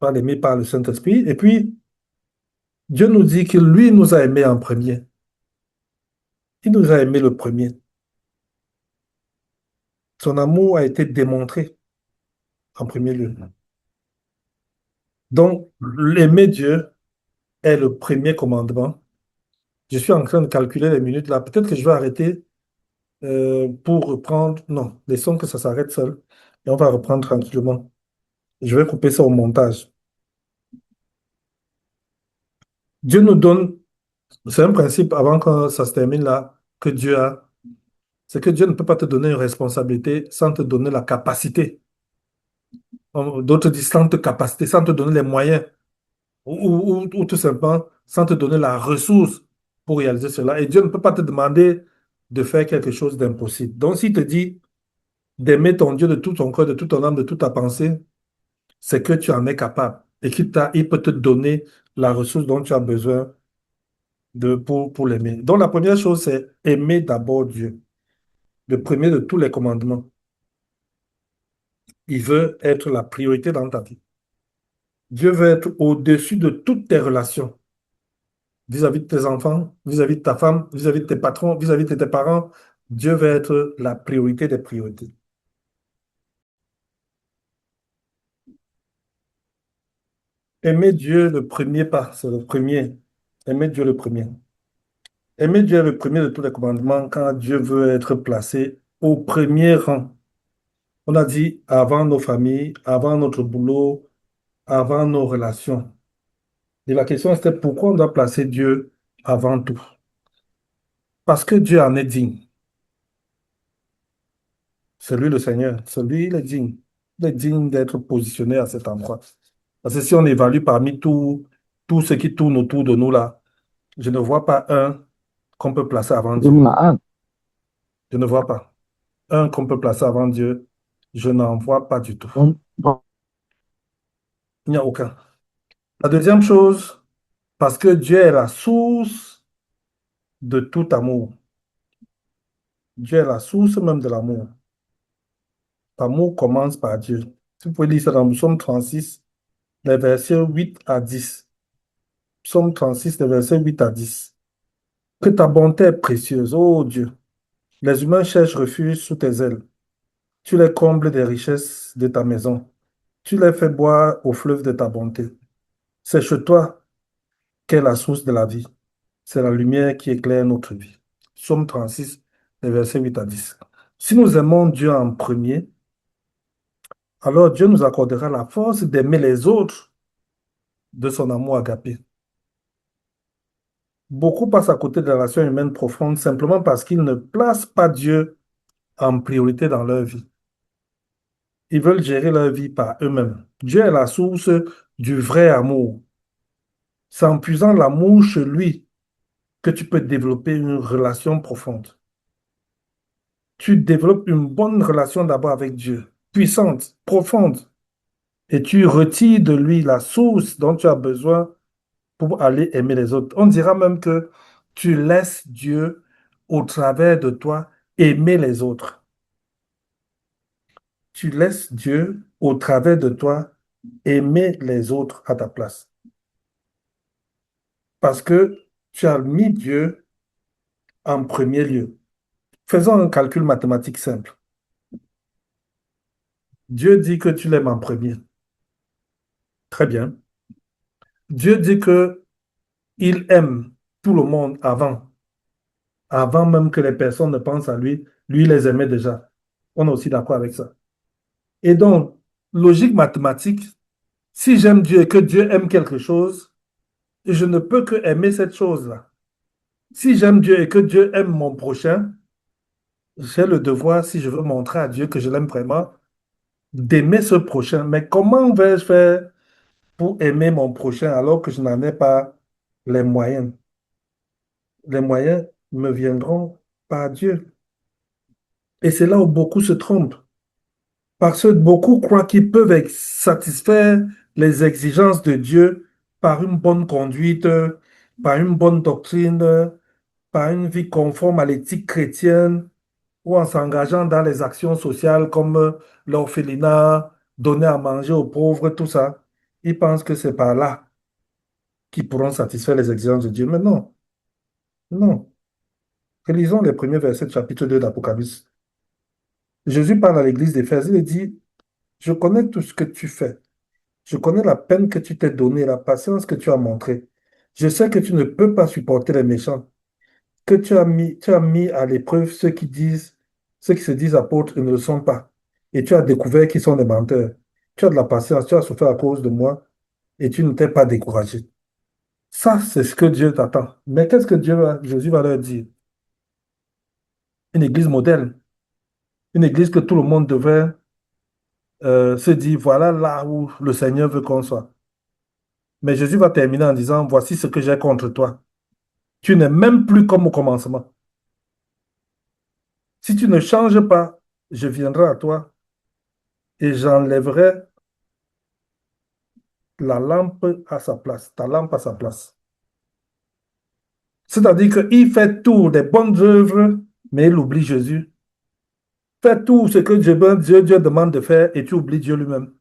On va l'aimer par le Saint-Esprit. Et puis, Dieu nous dit que lui nous a aimés en premier. Il nous a aimés le premier. Son amour a été démontré en premier lieu. Donc, l'aimer Dieu est le premier commandement. Je suis en train de calculer les minutes là. Peut-être que je vais arrêter pour reprendre. Non, laissons que ça s'arrête seul. Et on va reprendre tranquillement. Je vais couper ça au montage. Dieu nous donne, c'est un principe avant que ça se termine là, que Dieu a. C'est que Dieu ne peut pas te donner une responsabilité sans te donner la capacité. D'autres disent sans te capacité, sans te donner les moyens, ou tout simplement sans te donner la ressource pour réaliser cela. Et Dieu ne peut pas te demander de faire quelque chose d'impossible. Donc, s'il te dit d'aimer ton Dieu de tout ton cœur, de toute ton âme, de toute ta pensée, c'est que tu en es capable et il peut te donner la ressource dont tu as besoin pour l'aimer. Donc, la première chose, c'est aimer d'abord Dieu, le premier de tous les commandements. Il veut être la priorité dans ta vie. Dieu veut être au-dessus de toutes tes relations, vis-à-vis de tes enfants, vis-à-vis de ta femme, vis-à-vis de tes patrons, vis-à-vis de tes parents. Dieu veut être la priorité des priorités. Aimer Dieu, le premier pas, c'est le premier. Aimer Dieu le premier. Aimer Dieu est le premier de tous les commandements quand Dieu veut être placé au premier rang. On a dit avant nos familles, avant notre boulot, avant nos relations. Et la question c'était pourquoi on doit placer Dieu avant tout? Parce que Dieu en est digne. C'est lui le Seigneur. C'est lui, il est digne. Il est digne d'être positionné à cet endroit. Parce que si on évalue parmi tout ce qui tourne autour de nous là, je ne vois pas un qu'on peut placer avant Dieu. Jumlah. Je ne vois pas. Un qu'on peut placer avant Dieu, je n'en vois pas du tout. Dan Il n'y a aucun. La deuxième chose, parce que Dieu est la source de tout amour. Dieu est la source même de l'amour. L'amour commence par Dieu. Si vous pouvez lire ça dans le Psaume 36, les versets 8 à 10. Psaume 36, les versets 8 à 10. Que ta bonté est précieuse, ô Dieu. Les humains cherchent refuge sous tes ailes. Tu les combles des richesses de ta maison. Tu les fais boire au fleuve de ta bonté. C'est chez toi qu'est la source de la vie. C'est la lumière qui éclaire notre vie. Psaume 36, les versets 8 à 10. Si nous aimons Dieu en premier, alors Dieu nous accordera la force d'aimer les autres de son amour agapé. Beaucoup passent à côté de la relation humaine profonde simplement parce qu'ils ne placent pas Dieu en priorité dans leur vie. Ils veulent gérer leur vie par eux-mêmes. Dieu est la source du vrai amour. C'est en puisant l'amour chez lui que tu peux développer une relation profonde. Tu développes une bonne relation d'abord avec Dieu, puissante, profonde, et tu retires de lui la source dont tu as besoin pour aller aimer les autres. On dira même que tu laisses Dieu, au travers de toi, aimer les autres. Tu laisses Dieu, au travers de toi, aimer les autres à ta place. Parce que tu as mis Dieu en premier lieu. Faisons un calcul mathématique simple. Dieu dit que tu l'aimes en premier. Très bien. Dieu dit que il aime tout le monde avant même que les personnes ne pensent à lui. Lui, il les aimait déjà. On est aussi d'accord avec ça. Et donc, logique mathématique, si j'aime Dieu et que Dieu aime quelque chose, je ne peux que aimer cette chose-là. Si j'aime Dieu et que Dieu aime mon prochain, j'ai le devoir, si je veux montrer à Dieu que je l'aime vraiment, d'aimer ce prochain. Mais comment vais-je faire pour aimer mon prochain alors que je n'en ai pas les moyens? Les moyens me viendront par Dieu. Et c'est là où beaucoup se trompent. Parce que beaucoup croient qu'ils peuvent satisfaire les exigences de Dieu par une bonne conduite, par une bonne doctrine, par une vie conforme à l'éthique chrétienne ou en s'engageant dans les actions sociales comme l'orphelinat, donner à manger aux pauvres, tout ça. Ils pensent que c'est par là qu'ils pourront satisfaire les exigences de Dieu. Mais non, non. Relisons les premiers versets du chapitre 2 d'Apocalypse. Jésus parle à l'église d'Éphèse. Il dit, je connais tout ce que tu fais. Je connais la peine que tu t'es donnée, la patience que tu as montrée. Je sais que tu ne peux pas supporter les méchants, que tu as mis à l'épreuve ceux qui se disent apôtres et ne le sont pas. Et tu as découvert qu'ils sont des menteurs. Tu as de la patience, tu as souffert à cause de moi et tu ne t'es pas découragé. Ça, c'est ce que Dieu t'attend. Mais qu'est-ce que Jésus va leur dire? Une église modèle, une église que tout le monde devrait se dire, voilà là où le Seigneur veut qu'on soit. Mais Jésus va terminer en disant, voici ce que j'ai contre toi. Tu n'es même plus comme au commencement. Si tu ne changes pas, je viendrai à toi et j'enlèverai la lampe à sa place, ta lampe à sa place. C'est-à-dire qu'il fait tout des bonnes œuvres, mais il oublie Jésus. Fais tout ce que Dieu demande de faire et tu oublies Dieu lui-même.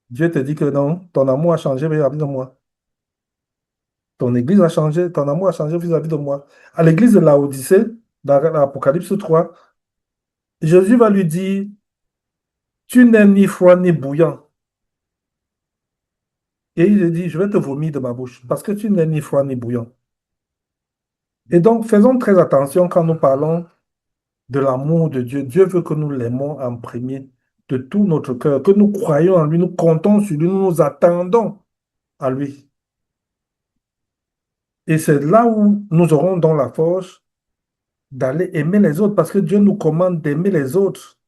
Dieu te dit que non, ton amour a changé vis-à-vis de moi. Ton église a changé, ton amour a changé vis-à-vis de moi. À l'église de Laodicée, dans l'Apocalypse 3, Jésus va lui dire, tu n'es ni froid ni bouillant. Et il lui dit, je vais te vomir de ma bouche, parce que tu n'es ni froid ni bouillant. Et donc, faisons très attention quand nous parlons de l'amour de Dieu. Dieu veut que nous l'aimons en premier de tout notre cœur, que nous croyons en lui, nous comptons sur lui, nous nous attendons à lui. Et c'est là où nous aurons donc la force d'aller aimer les autres, parce que Dieu nous commande d'aimer les autres.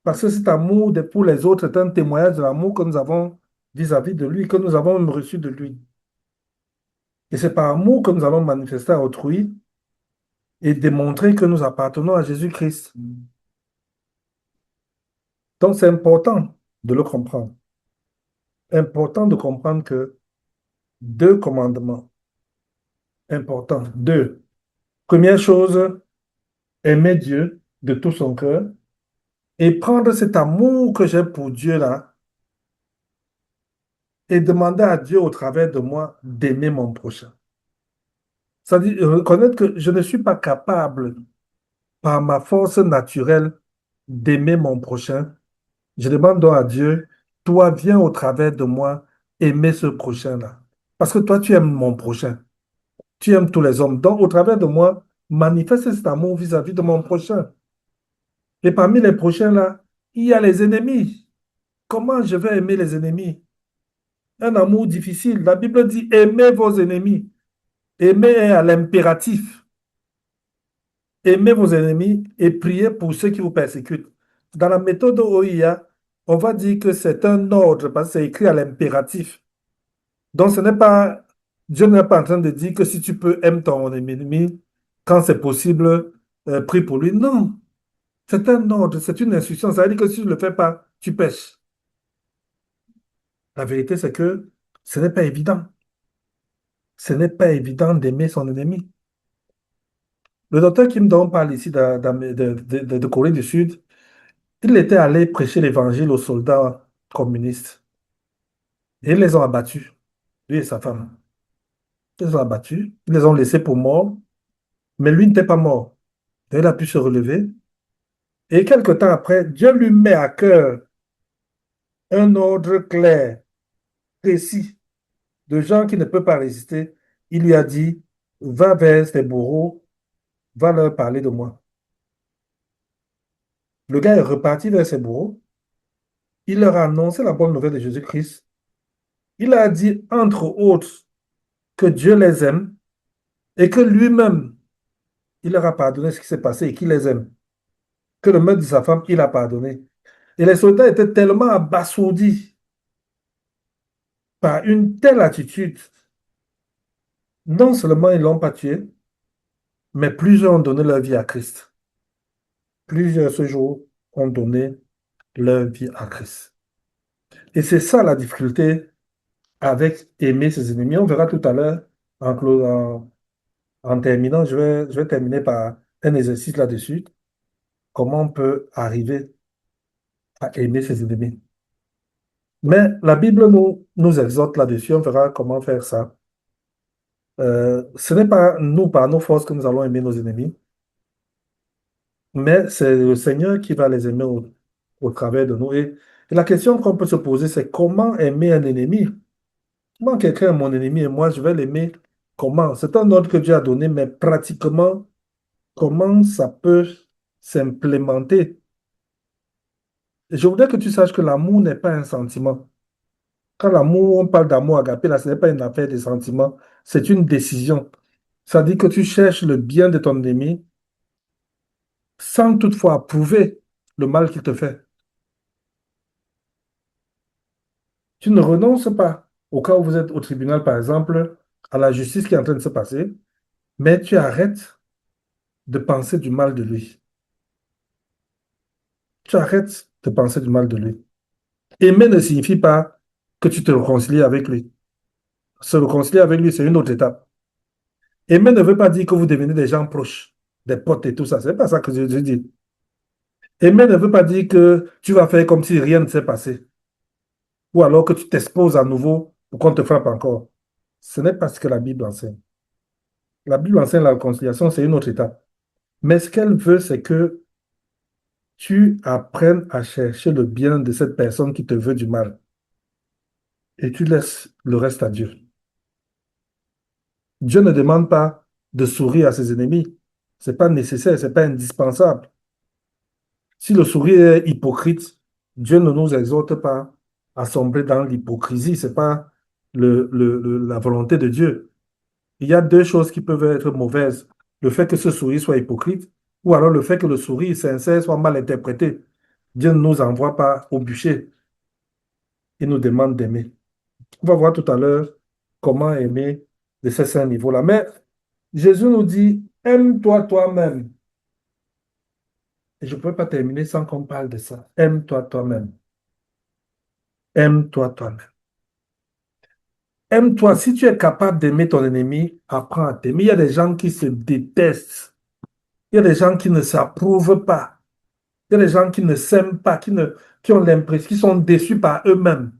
Parce que cet amour pour les autres est un témoignage de l'amour que nous avons vis-à-vis de lui, que nous avons même reçu de lui. Et c'est par amour que nous allons manifester à autrui et démontrer que nous appartenons à Jésus-Christ. Donc c'est important de le comprendre. Important de comprendre que deux commandements importants. Deux. Première chose, aimer Dieu de tout son cœur et prendre cet amour que j'ai pour Dieu là et demander à Dieu au travers de moi d'aimer mon prochain. C'est-à-dire reconnaître que je ne suis pas capable, par ma force naturelle, d'aimer mon prochain. Je demande donc à Dieu, toi, viens au travers de moi aimer ce prochain-là. Parce que toi, tu aimes mon prochain. Tu aimes tous les hommes. Donc, au travers de moi, manifeste cet amour vis-à-vis de mon prochain. Et parmi les prochains, là, il y a les ennemis. Comment je vais aimer les ennemis? Un amour difficile. La Bible dit, aimez vos ennemis. Aimer est à l'impératif. Aimez vos ennemis et priez pour ceux qui vous persécutent. Dans la méthode OIA, on va dire que c'est un ordre parce que c'est écrit à l'impératif. Donc, ce n'est pas, Dieu n'est pas en train de dire que si tu peux, aimer ton ennemi, quand c'est possible, prie pour lui. Non, c'est un ordre, c'est une instruction. Ça veut dire que si tu ne le fais pas, tu pêches. La vérité, c'est que ce n'est pas évident. Ce n'est pas évident d'aimer son ennemi. Le docteur Kim Dong parle ici de Corée du Sud. Il était allé prêcher l'évangile aux soldats communistes et ils les ont abattus, lui et sa femme. Ils les ont abattus, ils les ont laissés pour morts, mais lui n'était pas mort. Donc, il a pu se relever. Et quelque temps après, Dieu lui met à cœur un ordre clair, précis, de gens qui ne peuvent pas résister. Il lui a dit, va vers tes bourreaux, va leur parler de moi. Le gars est reparti vers ses bourreaux. Il leur a annoncé la bonne nouvelle de Jésus-Christ. Il a dit, entre autres, que Dieu les aime et que lui-même, il leur a pardonné ce qui s'est passé et qu'il les aime. Que le meurtre de sa femme, il a pardonné. Et les soldats étaient tellement abasourdis par une telle attitude. Non seulement ils ne l'ont pas tué, mais plusieurs ont donné leur vie à Christ. Plusieurs ce jour ont donné leur vie à Christ. Et c'est ça la difficulté avec aimer ses ennemis. On verra tout à l'heure, en terminant, je vais terminer par un exercice là-dessus. Comment on peut arriver à aimer ses ennemis. Mais la Bible nous exhorte là-dessus, on verra comment faire ça. Ce n'est pas nous, par nos forces, que nous allons aimer nos ennemis, mais c'est le Seigneur qui va les aimer au travers de nous. Et la question qu'on peut se poser, c'est comment aimer un ennemi? Comment quelqu'un est mon ennemi et moi, je vais l'aimer comment? C'est un ordre que Dieu a donné, mais pratiquement, comment ça peut s'implémenter? Et je voudrais que tu saches que l'amour n'est pas un sentiment. Quand l'amour, on parle d'amour agapé, là, ce n'est pas une affaire de sentiment, c'est une décision. Ça dit que tu cherches le bien de ton ennemi sans toutefois approuver le mal qu'il te fait. Tu ne renonces pas, au cas où vous êtes au tribunal, par exemple, à la justice qui est en train de se passer, mais tu arrêtes de penser du mal de lui. Tu arrêtes de penser du mal de lui. Aimer ne signifie pas que tu te réconcilies avec lui. Se réconcilier avec lui, c'est une autre étape. Aimer ne veut pas dire que vous devenez des gens proches, des potes et tout ça. C'est pas ça que je dis. Aimer ne veut pas dire que tu vas faire comme si rien ne s'est passé, ou alors que tu t'exposes à nouveau pour qu'on te frappe encore. Ce n'est pas ce que la Bible enseigne. La Bible enseigne la réconciliation, c'est une autre étape. Mais ce qu'elle veut, c'est que tu apprennes à chercher le bien de cette personne qui te veut du mal et tu laisses le reste à Dieu. Dieu ne demande pas de sourire à ses ennemis. Ce n'est pas nécessaire, ce n'est pas indispensable. Si le sourire est hypocrite, Dieu ne nous exhorte pas à sombrer dans l'hypocrisie. Ce n'est pas la volonté de Dieu. Il y a deux choses qui peuvent être mauvaises. Le fait que ce sourire soit hypocrite ou alors le fait que le sourire sincère soit mal interprété. Dieu ne nous envoie pas au bûcher. Il nous demande d'aimer. On va voir tout à l'heure comment aimer de ces cinq niveaux-là. Mais Jésus nous dit, aime-toi toi-même. Et je ne peux pas terminer sans qu'on parle de ça. Aime-toi toi-même. Aime-toi toi-même. Aime-toi. Si tu es capable d'aimer ton ennemi, apprends à t'aimer. Il y a des gens qui se détestent. Il y a des gens qui ne s'approuvent pas. Il y a des gens qui ne s'aiment pas, qui ont l'impression, qui sont déçus par eux-mêmes.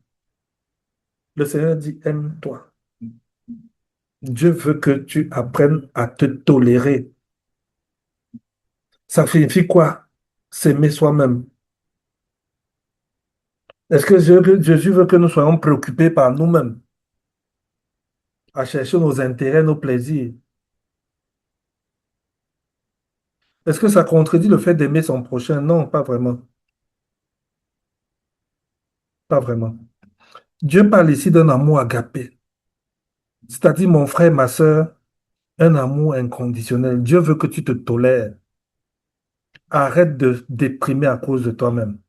Le Seigneur dit, aime-toi. Dieu veut que tu apprennes à te tolérer. Ça signifie quoi? S'aimer soi-même. Est-ce que Jésus veut que nous soyons préoccupés par nous-mêmes, à chercher nos intérêts, nos plaisirs? Est-ce que ça contredit le fait d'aimer son prochain? Non, pas vraiment. Pas vraiment. Dieu parle ici d'un amour agapé, c'est-à-dire mon frère, ma sœur, un amour inconditionnel. Dieu veut que tu te tolères. Arrête de déprimer à cause de toi-même.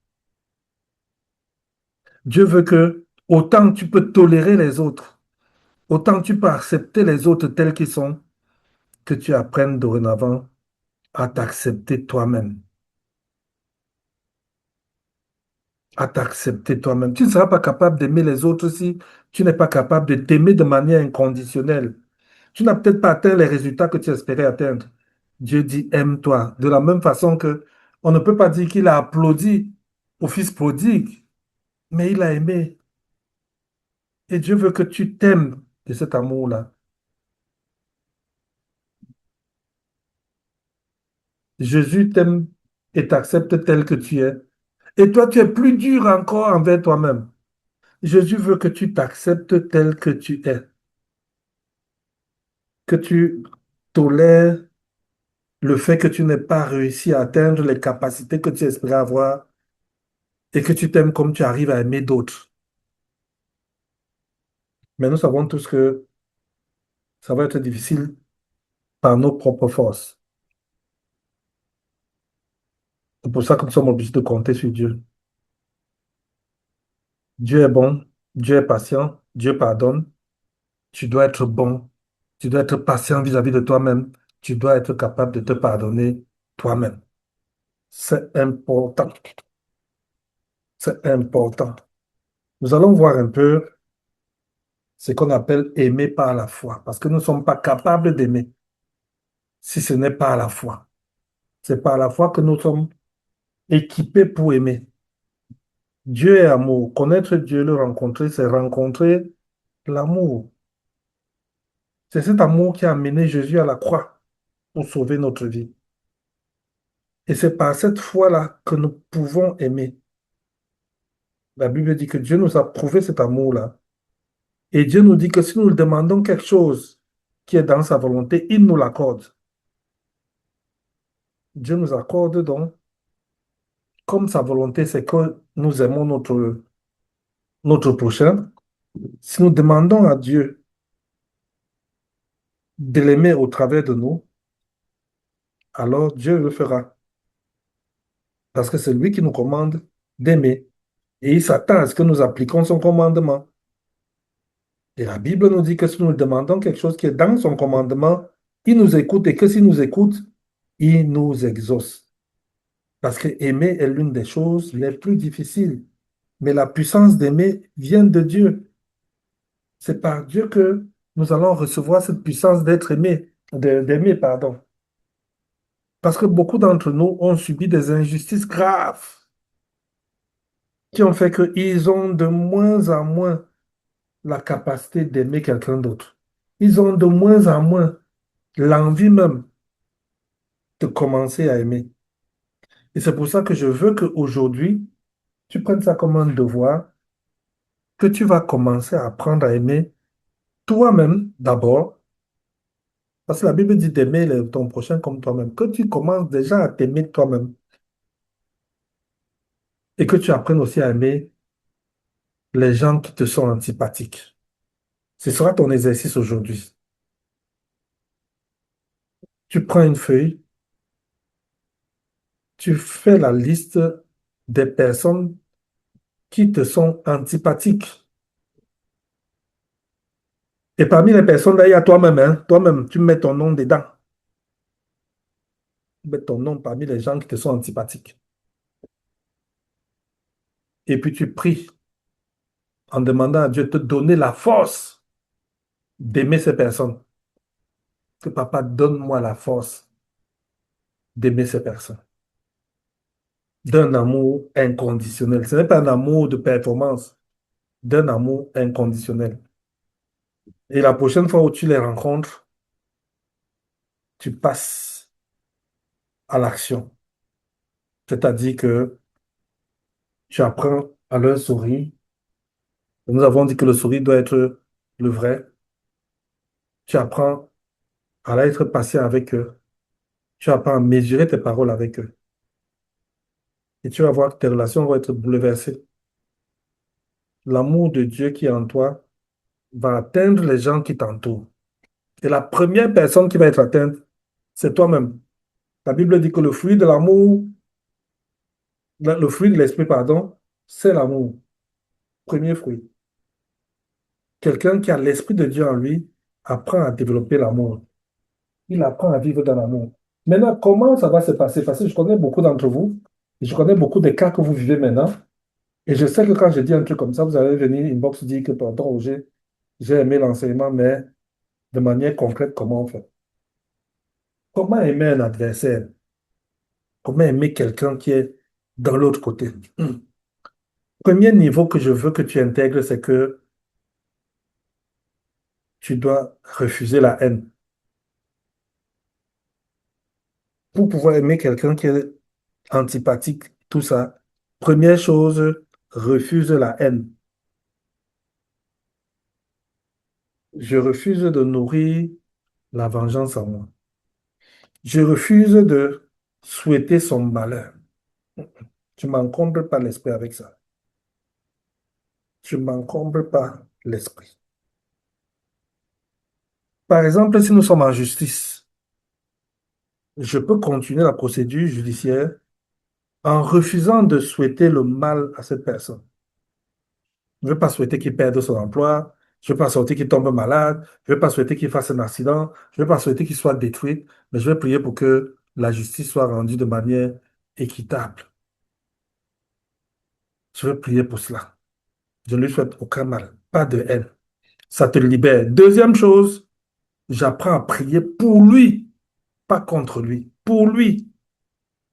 Dieu veut que autant tu peux tolérer les autres, autant tu peux accepter les autres tels qu'ils sont, que tu apprennes dorénavant à t'accepter toi-même. À t'accepter toi-même. Tu ne seras pas capable d'aimer les autres si tu n'es pas capable de t'aimer de manière inconditionnelle. Tu n'as peut-être pas atteint les résultats que tu espérais atteindre. Dieu dit aime-toi. De la même façon que on ne peut pas dire qu'il a applaudi au fils prodigue, mais il a aimé. Et Dieu veut que tu t'aimes de cet amour-là. Jésus t'aime et t'accepte tel que tu es. Et toi, tu es plus dur encore envers toi-même. Jésus veut que tu t'acceptes tel que tu es, que tu tolères le fait que tu n'aies pas réussi à atteindre les capacités que tu espérais avoir et que tu t'aimes comme tu arrives à aimer d'autres. Mais nous savons tous que ça va être difficile par nos propres forces. C'est pour ça que nous sommes obligés de compter sur Dieu. Dieu est bon, Dieu est patient, Dieu pardonne. Tu dois être bon, tu dois être patient vis-à-vis de toi-même. Tu dois être capable de te pardonner toi-même. C'est important, c'est important. Nous allons voir un peu ce qu'on appelle aimer par la foi, parce que nous ne sommes pas capables d'aimer si ce n'est pas la foi. C'est par la foi que nous sommes équipés pour aimer. Dieu est amour. Connaître Dieu, le rencontrer, c'est rencontrer l'amour. C'est cet amour qui a amené Jésus à la croix pour sauver notre vie. Et c'est par cette foi-là que nous pouvons aimer. La Bible dit que Dieu nous a prouvé cet amour-là. Et Dieu nous dit que si nous lui demandons quelque chose qui est dans sa volonté, il nous l'accorde. Dieu nous accorde donc, comme sa volonté, c'est que nous aimons notre prochain. Si nous demandons à Dieu de l'aimer au travers de nous, alors Dieu le fera. Parce que c'est lui qui nous commande d'aimer. Et il s'attend à ce que nous appliquions son commandement. Et la Bible nous dit que si nous lui demandons quelque chose qui est dans son commandement, il nous écoute et que s'il nous écoute, il nous exauce. Parce que aimer est l'une des choses les plus difficiles. Mais la puissance d'aimer vient de Dieu. C'est par Dieu que nous allons recevoir cette puissance d'être aimé, d'aimer, pardon. Parce que beaucoup d'entre nous ont subi des injustices graves qui ont fait qu'ils ont de moins en moins la capacité d'aimer quelqu'un d'autre. Ils ont de moins en moins l'envie même de commencer à aimer. Et c'est pour ça que je veux qu'aujourd'hui, tu prennes ça comme un devoir, que tu vas commencer à apprendre à aimer toi-même d'abord, parce que la Bible dit d'aimer ton prochain comme toi-même, que tu commences déjà à t'aimer toi-même et que tu apprennes aussi à aimer les gens qui te sont antipathiques. Ce sera ton exercice aujourd'hui. Tu prends une feuille, tu fais la liste des personnes qui te sont antipathiques. Et parmi les personnes, là, il y a toi-même, hein. Toi-même, tu mets ton nom dedans. Tu mets ton nom parmi les gens qui te sont antipathiques. Et puis tu pries en demandant à Dieu de te donner la force d'aimer ces personnes. Que papa, donne-moi la force d'aimer ces personnes. D'un amour inconditionnel. Ce n'est pas un amour de performance, d'un amour inconditionnel. Et la prochaine fois où tu les rencontres, tu passes à l'action. C'est-à-dire que tu apprends à leur sourire. Nous avons dit que le sourire doit être le vrai. Tu apprends à être patient avec eux. Tu apprends à mesurer tes paroles avec eux. Et tu vas voir que tes relations vont être bouleversées. L'amour de Dieu qui est en toi va atteindre les gens qui t'entourent. Et la première personne qui va être atteinte, c'est toi-même. La Bible dit que le fruit de l'amour, le fruit de l'esprit, pardon, c'est l'amour. Premier fruit. Quelqu'un qui a l'esprit de Dieu en lui apprend à développer l'amour. Il apprend à vivre dans l'amour. Maintenant, comment ça va se passer? Parce que je connais beaucoup d'entre vous, et je connais beaucoup des cas que vous vivez maintenant. Et je sais que quand je dis un truc comme ça, vous allez venir inbox dire que, pardon, Roger, j'ai aimé l'enseignement, mais de manière concrète, comment on fait? Comment aimer un adversaire? Comment aimer quelqu'un qui est dans l'autre côté? Premier niveau que je veux que tu intègres, c'est que tu dois refuser la haine. Pour pouvoir aimer quelqu'un qui est antipathique, tout ça, première chose, refuse la haine. Je refuse de nourrir la vengeance en moi. Je refuse de souhaiter son malheur. Tu m'encombres pas l'esprit avec ça. Tu m'encombres pas l'esprit. Par exemple, si nous sommes en justice, je peux continuer la procédure judiciaire en refusant de souhaiter le mal à cette personne. Je ne veux pas souhaiter qu'il perde son emploi. Je ne veux pas souhaiter qu'il tombe malade. Je ne veux pas souhaiter qu'il fasse un accident. Je ne veux pas souhaiter qu'il soit détruit. Mais je vais prier pour que la justice soit rendue de manière équitable. Je vais prier pour cela. Je ne lui souhaite aucun mal. Pas de haine. Ça te libère. Deuxième chose, j'apprends à prier pour lui, pas contre lui. Pour lui.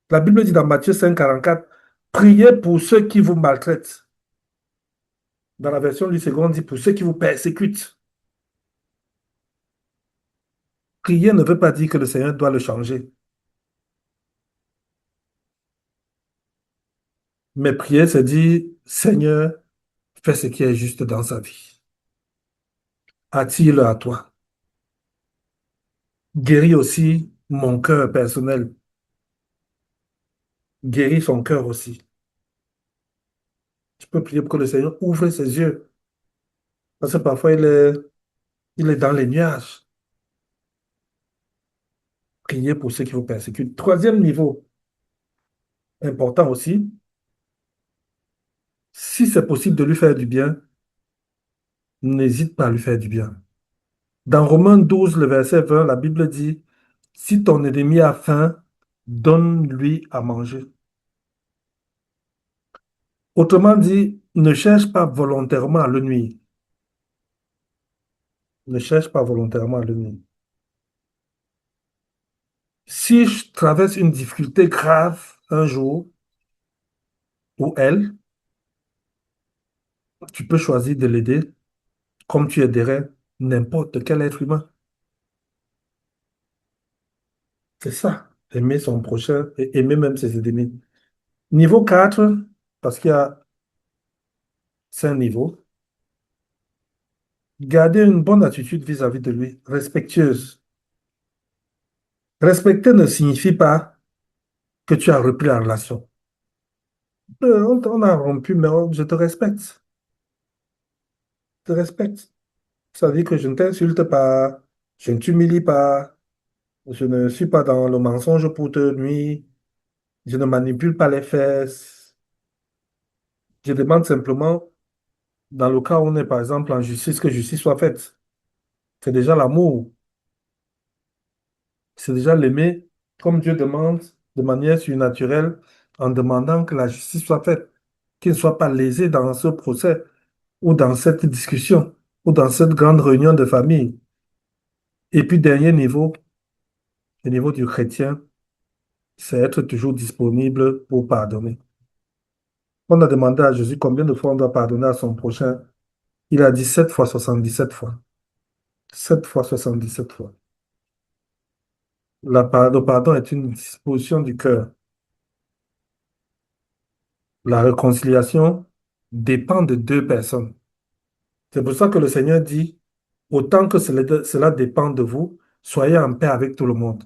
La Bible dit dans Matthieu 5,44, priez pour ceux qui vous maltraitent. Dans la version du second, on dit pour ceux qui vous persécutent. Prier ne veut pas dire que le Seigneur doit le changer. Mais prier, c'est dire, Seigneur, fais ce qui est juste dans sa vie. Attire-le à toi. Guéris aussi mon cœur personnel. Guéris son cœur aussi. Tu peux prier pour que le Seigneur ouvre ses yeux. Parce que parfois, il est dans les nuages. Priez pour ceux qui vous persécutent. Troisième niveau, important aussi, si c'est possible de lui faire du bien, n'hésite pas à lui faire du bien. Dans Romains 12, le verset 20, la Bible dit, si ton ennemi a faim, donne-lui à manger. Autrement dit, ne cherche pas volontairement à le nuire. Ne cherche pas volontairement à le nuire. Si je traverse une difficulté grave un jour, ou elle, tu peux choisir de l'aider comme tu aiderais n'importe quel être humain. C'est ça, aimer son prochain et aimer même ses ennemis. Niveau 4, parce qu'il y a 5 niveaux, garder une bonne attitude vis-à-vis de lui, respectueuse. Respecter ne signifie pas que tu as repris la relation. On a rompu, mais je te respecte. Je te respecte. Ça veut dire que je ne t'insulte pas, je ne t'humilie pas, je ne suis pas dans le mensonge pour te nuire, je ne manipule pas les fesses. Je demande simplement, dans le cas où on est par exemple en justice, que justice soit faite. C'est déjà l'amour, c'est déjà l'aimer comme Dieu demande de manière surnaturelle en demandant que la justice soit faite, qu'il ne soit pas lésé dans ce procès ou dans cette discussion ou dans cette grande réunion de famille. Et puis, dernier niveau, le niveau du chrétien, c'est être toujours disponible pour pardonner. On a demandé à Jésus combien de fois on doit pardonner à son prochain. Il a dit 7 fois, 77 fois. 7 fois 77 fois. Le pardon est une disposition du cœur. La réconciliation dépend de deux personnes. C'est pour ça que le Seigneur dit, autant que cela dépend de vous, soyez en paix avec tout le monde.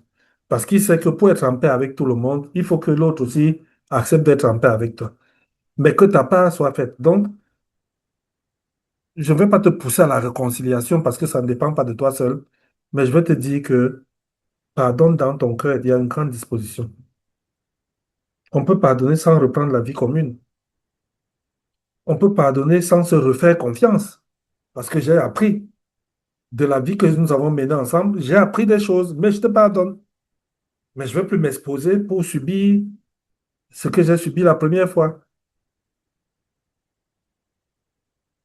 Parce qu'il sait que pour être en paix avec tout le monde, il faut que l'autre aussi accepte d'être en paix avec toi. Mais que ta part soit faite. Donc, je ne vais pas te pousser à la réconciliation parce que ça ne dépend pas de toi seul, mais je vais te dire que pardonne dans ton cœur, il y a une grande disposition. On peut pardonner sans reprendre la vie commune. On peut pardonner sans se refaire confiance. Parce que j'ai appris de la vie que nous avons menée ensemble, j'ai appris des choses, mais je te pardonne. Mais je ne veux plus m'exposer pour subir ce que j'ai subi la première fois.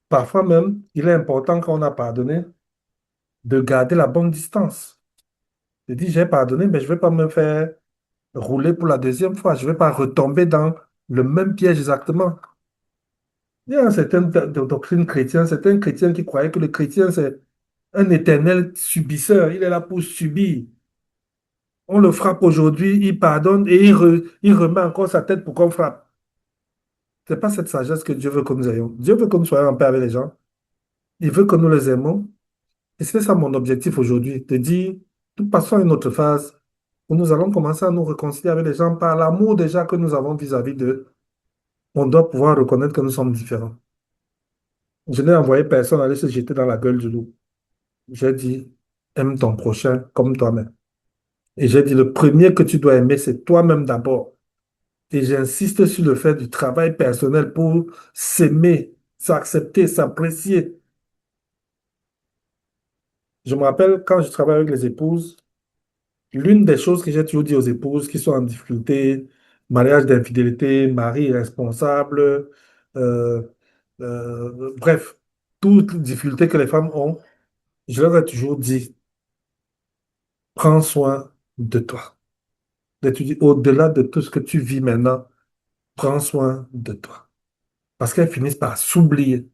Parfois même, il est important quand on a pardonné de garder la bonne distance. Je dis, j'ai pardonné, mais je ne vais pas me faire rouler pour la deuxième fois. Je ne vais pas retomber dans le même piège exactement. Il y a certaines doctrines chrétiennes, certains chrétiens qui croyaient que le chrétien, c'est un éternel subisseur. Il est là pour subir. On le frappe aujourd'hui, il pardonne et il remet encore sa tête pour qu'on frappe. Ce n'est pas cette sagesse que Dieu veut que nous ayons. Dieu veut que nous soyons en paix avec les gens. Il veut que nous les aimons. Et c'est ça mon objectif aujourd'hui, de dire, nous passons à une autre phase où nous allons commencer à nous réconcilier avec les gens par l'amour déjà que nous avons vis-à-vis d'eux. On doit pouvoir reconnaître que nous sommes différents. Je n'ai envoyé personne aller se jeter dans la gueule du loup. J'ai dit, aime ton prochain comme toi-même. Et j'ai dit, le premier que tu dois aimer, c'est toi-même d'abord. Et j'insiste sur le fait du travail personnel pour s'aimer, s'accepter, s'apprécier. Je me rappelle quand je travaille avec les épouses, l'une des choses que j'ai toujours dit aux épouses qui sont en difficulté, mariage d'infidélité, mari irresponsable, euh, bref, toutes les difficultés que les femmes ont, je leur ai toujours dit, prends soin de toi. D'étudier au-delà de tout ce que tu vis maintenant, prends soin de toi. Parce qu'elles finissent par s'oublier,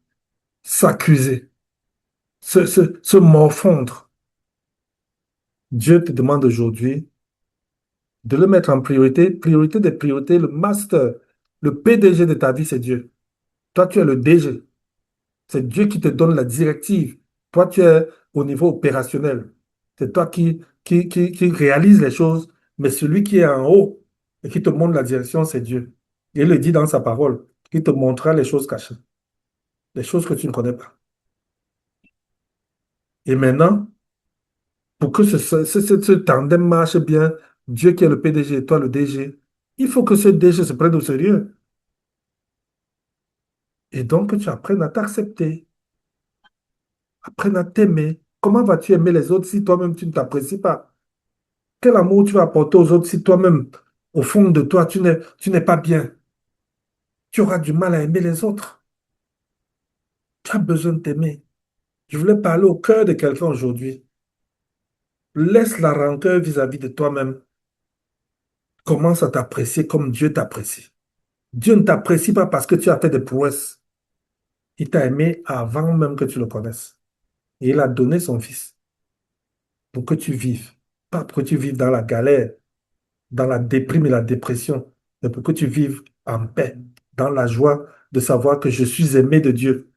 s'accuser, se morfondre. Dieu te demande aujourd'hui de le mettre en priorité, priorité des priorités, le master, le PDG de ta vie, c'est Dieu. Toi, tu es le DG. C'est Dieu qui te donne la directive. Toi, tu es au niveau opérationnel. C'est toi qui réalise les choses, mais celui qui est en haut et qui te montre la direction, c'est Dieu. Il le dit dans sa parole, il te montrera les choses cachées, les choses que tu ne connais pas. Et maintenant, pour que ce tandem marche bien, Dieu qui est le PDG et toi le DG, il faut que ce DG se prenne au sérieux. Et donc que tu apprennes à t'accepter, apprennes à t'aimer. Comment vas-tu aimer les autres si toi-même tu ne t'apprécies pas? Quel amour tu vas apporter aux autres si toi-même, au fond de toi, tu n'es pas bien? Tu auras du mal à aimer les autres. Tu as besoin de t'aimer. Je voulais parler au cœur de quelqu'un aujourd'hui. Laisse la rancœur vis-à-vis de toi-même. Commence à t'apprécier comme Dieu t'apprécie. Dieu ne t'apprécie pas parce que tu as fait des prouesses. Il t'a aimé avant même que tu le connaisses. Et il a donné son Fils pour que tu vives. Pas pour que tu vives dans la galère, dans la déprime et la dépression, mais pour que tu vives en paix, dans la joie de savoir que je suis aimé de Dieu.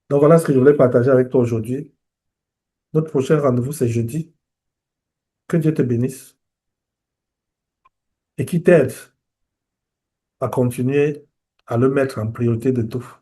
Donc voilà ce que je voulais partager avec toi aujourd'hui. Notre prochain rendez-vous, c'est jeudi. Que Dieu te bénisse et qui t'aide à continuer à le mettre en priorité de tout.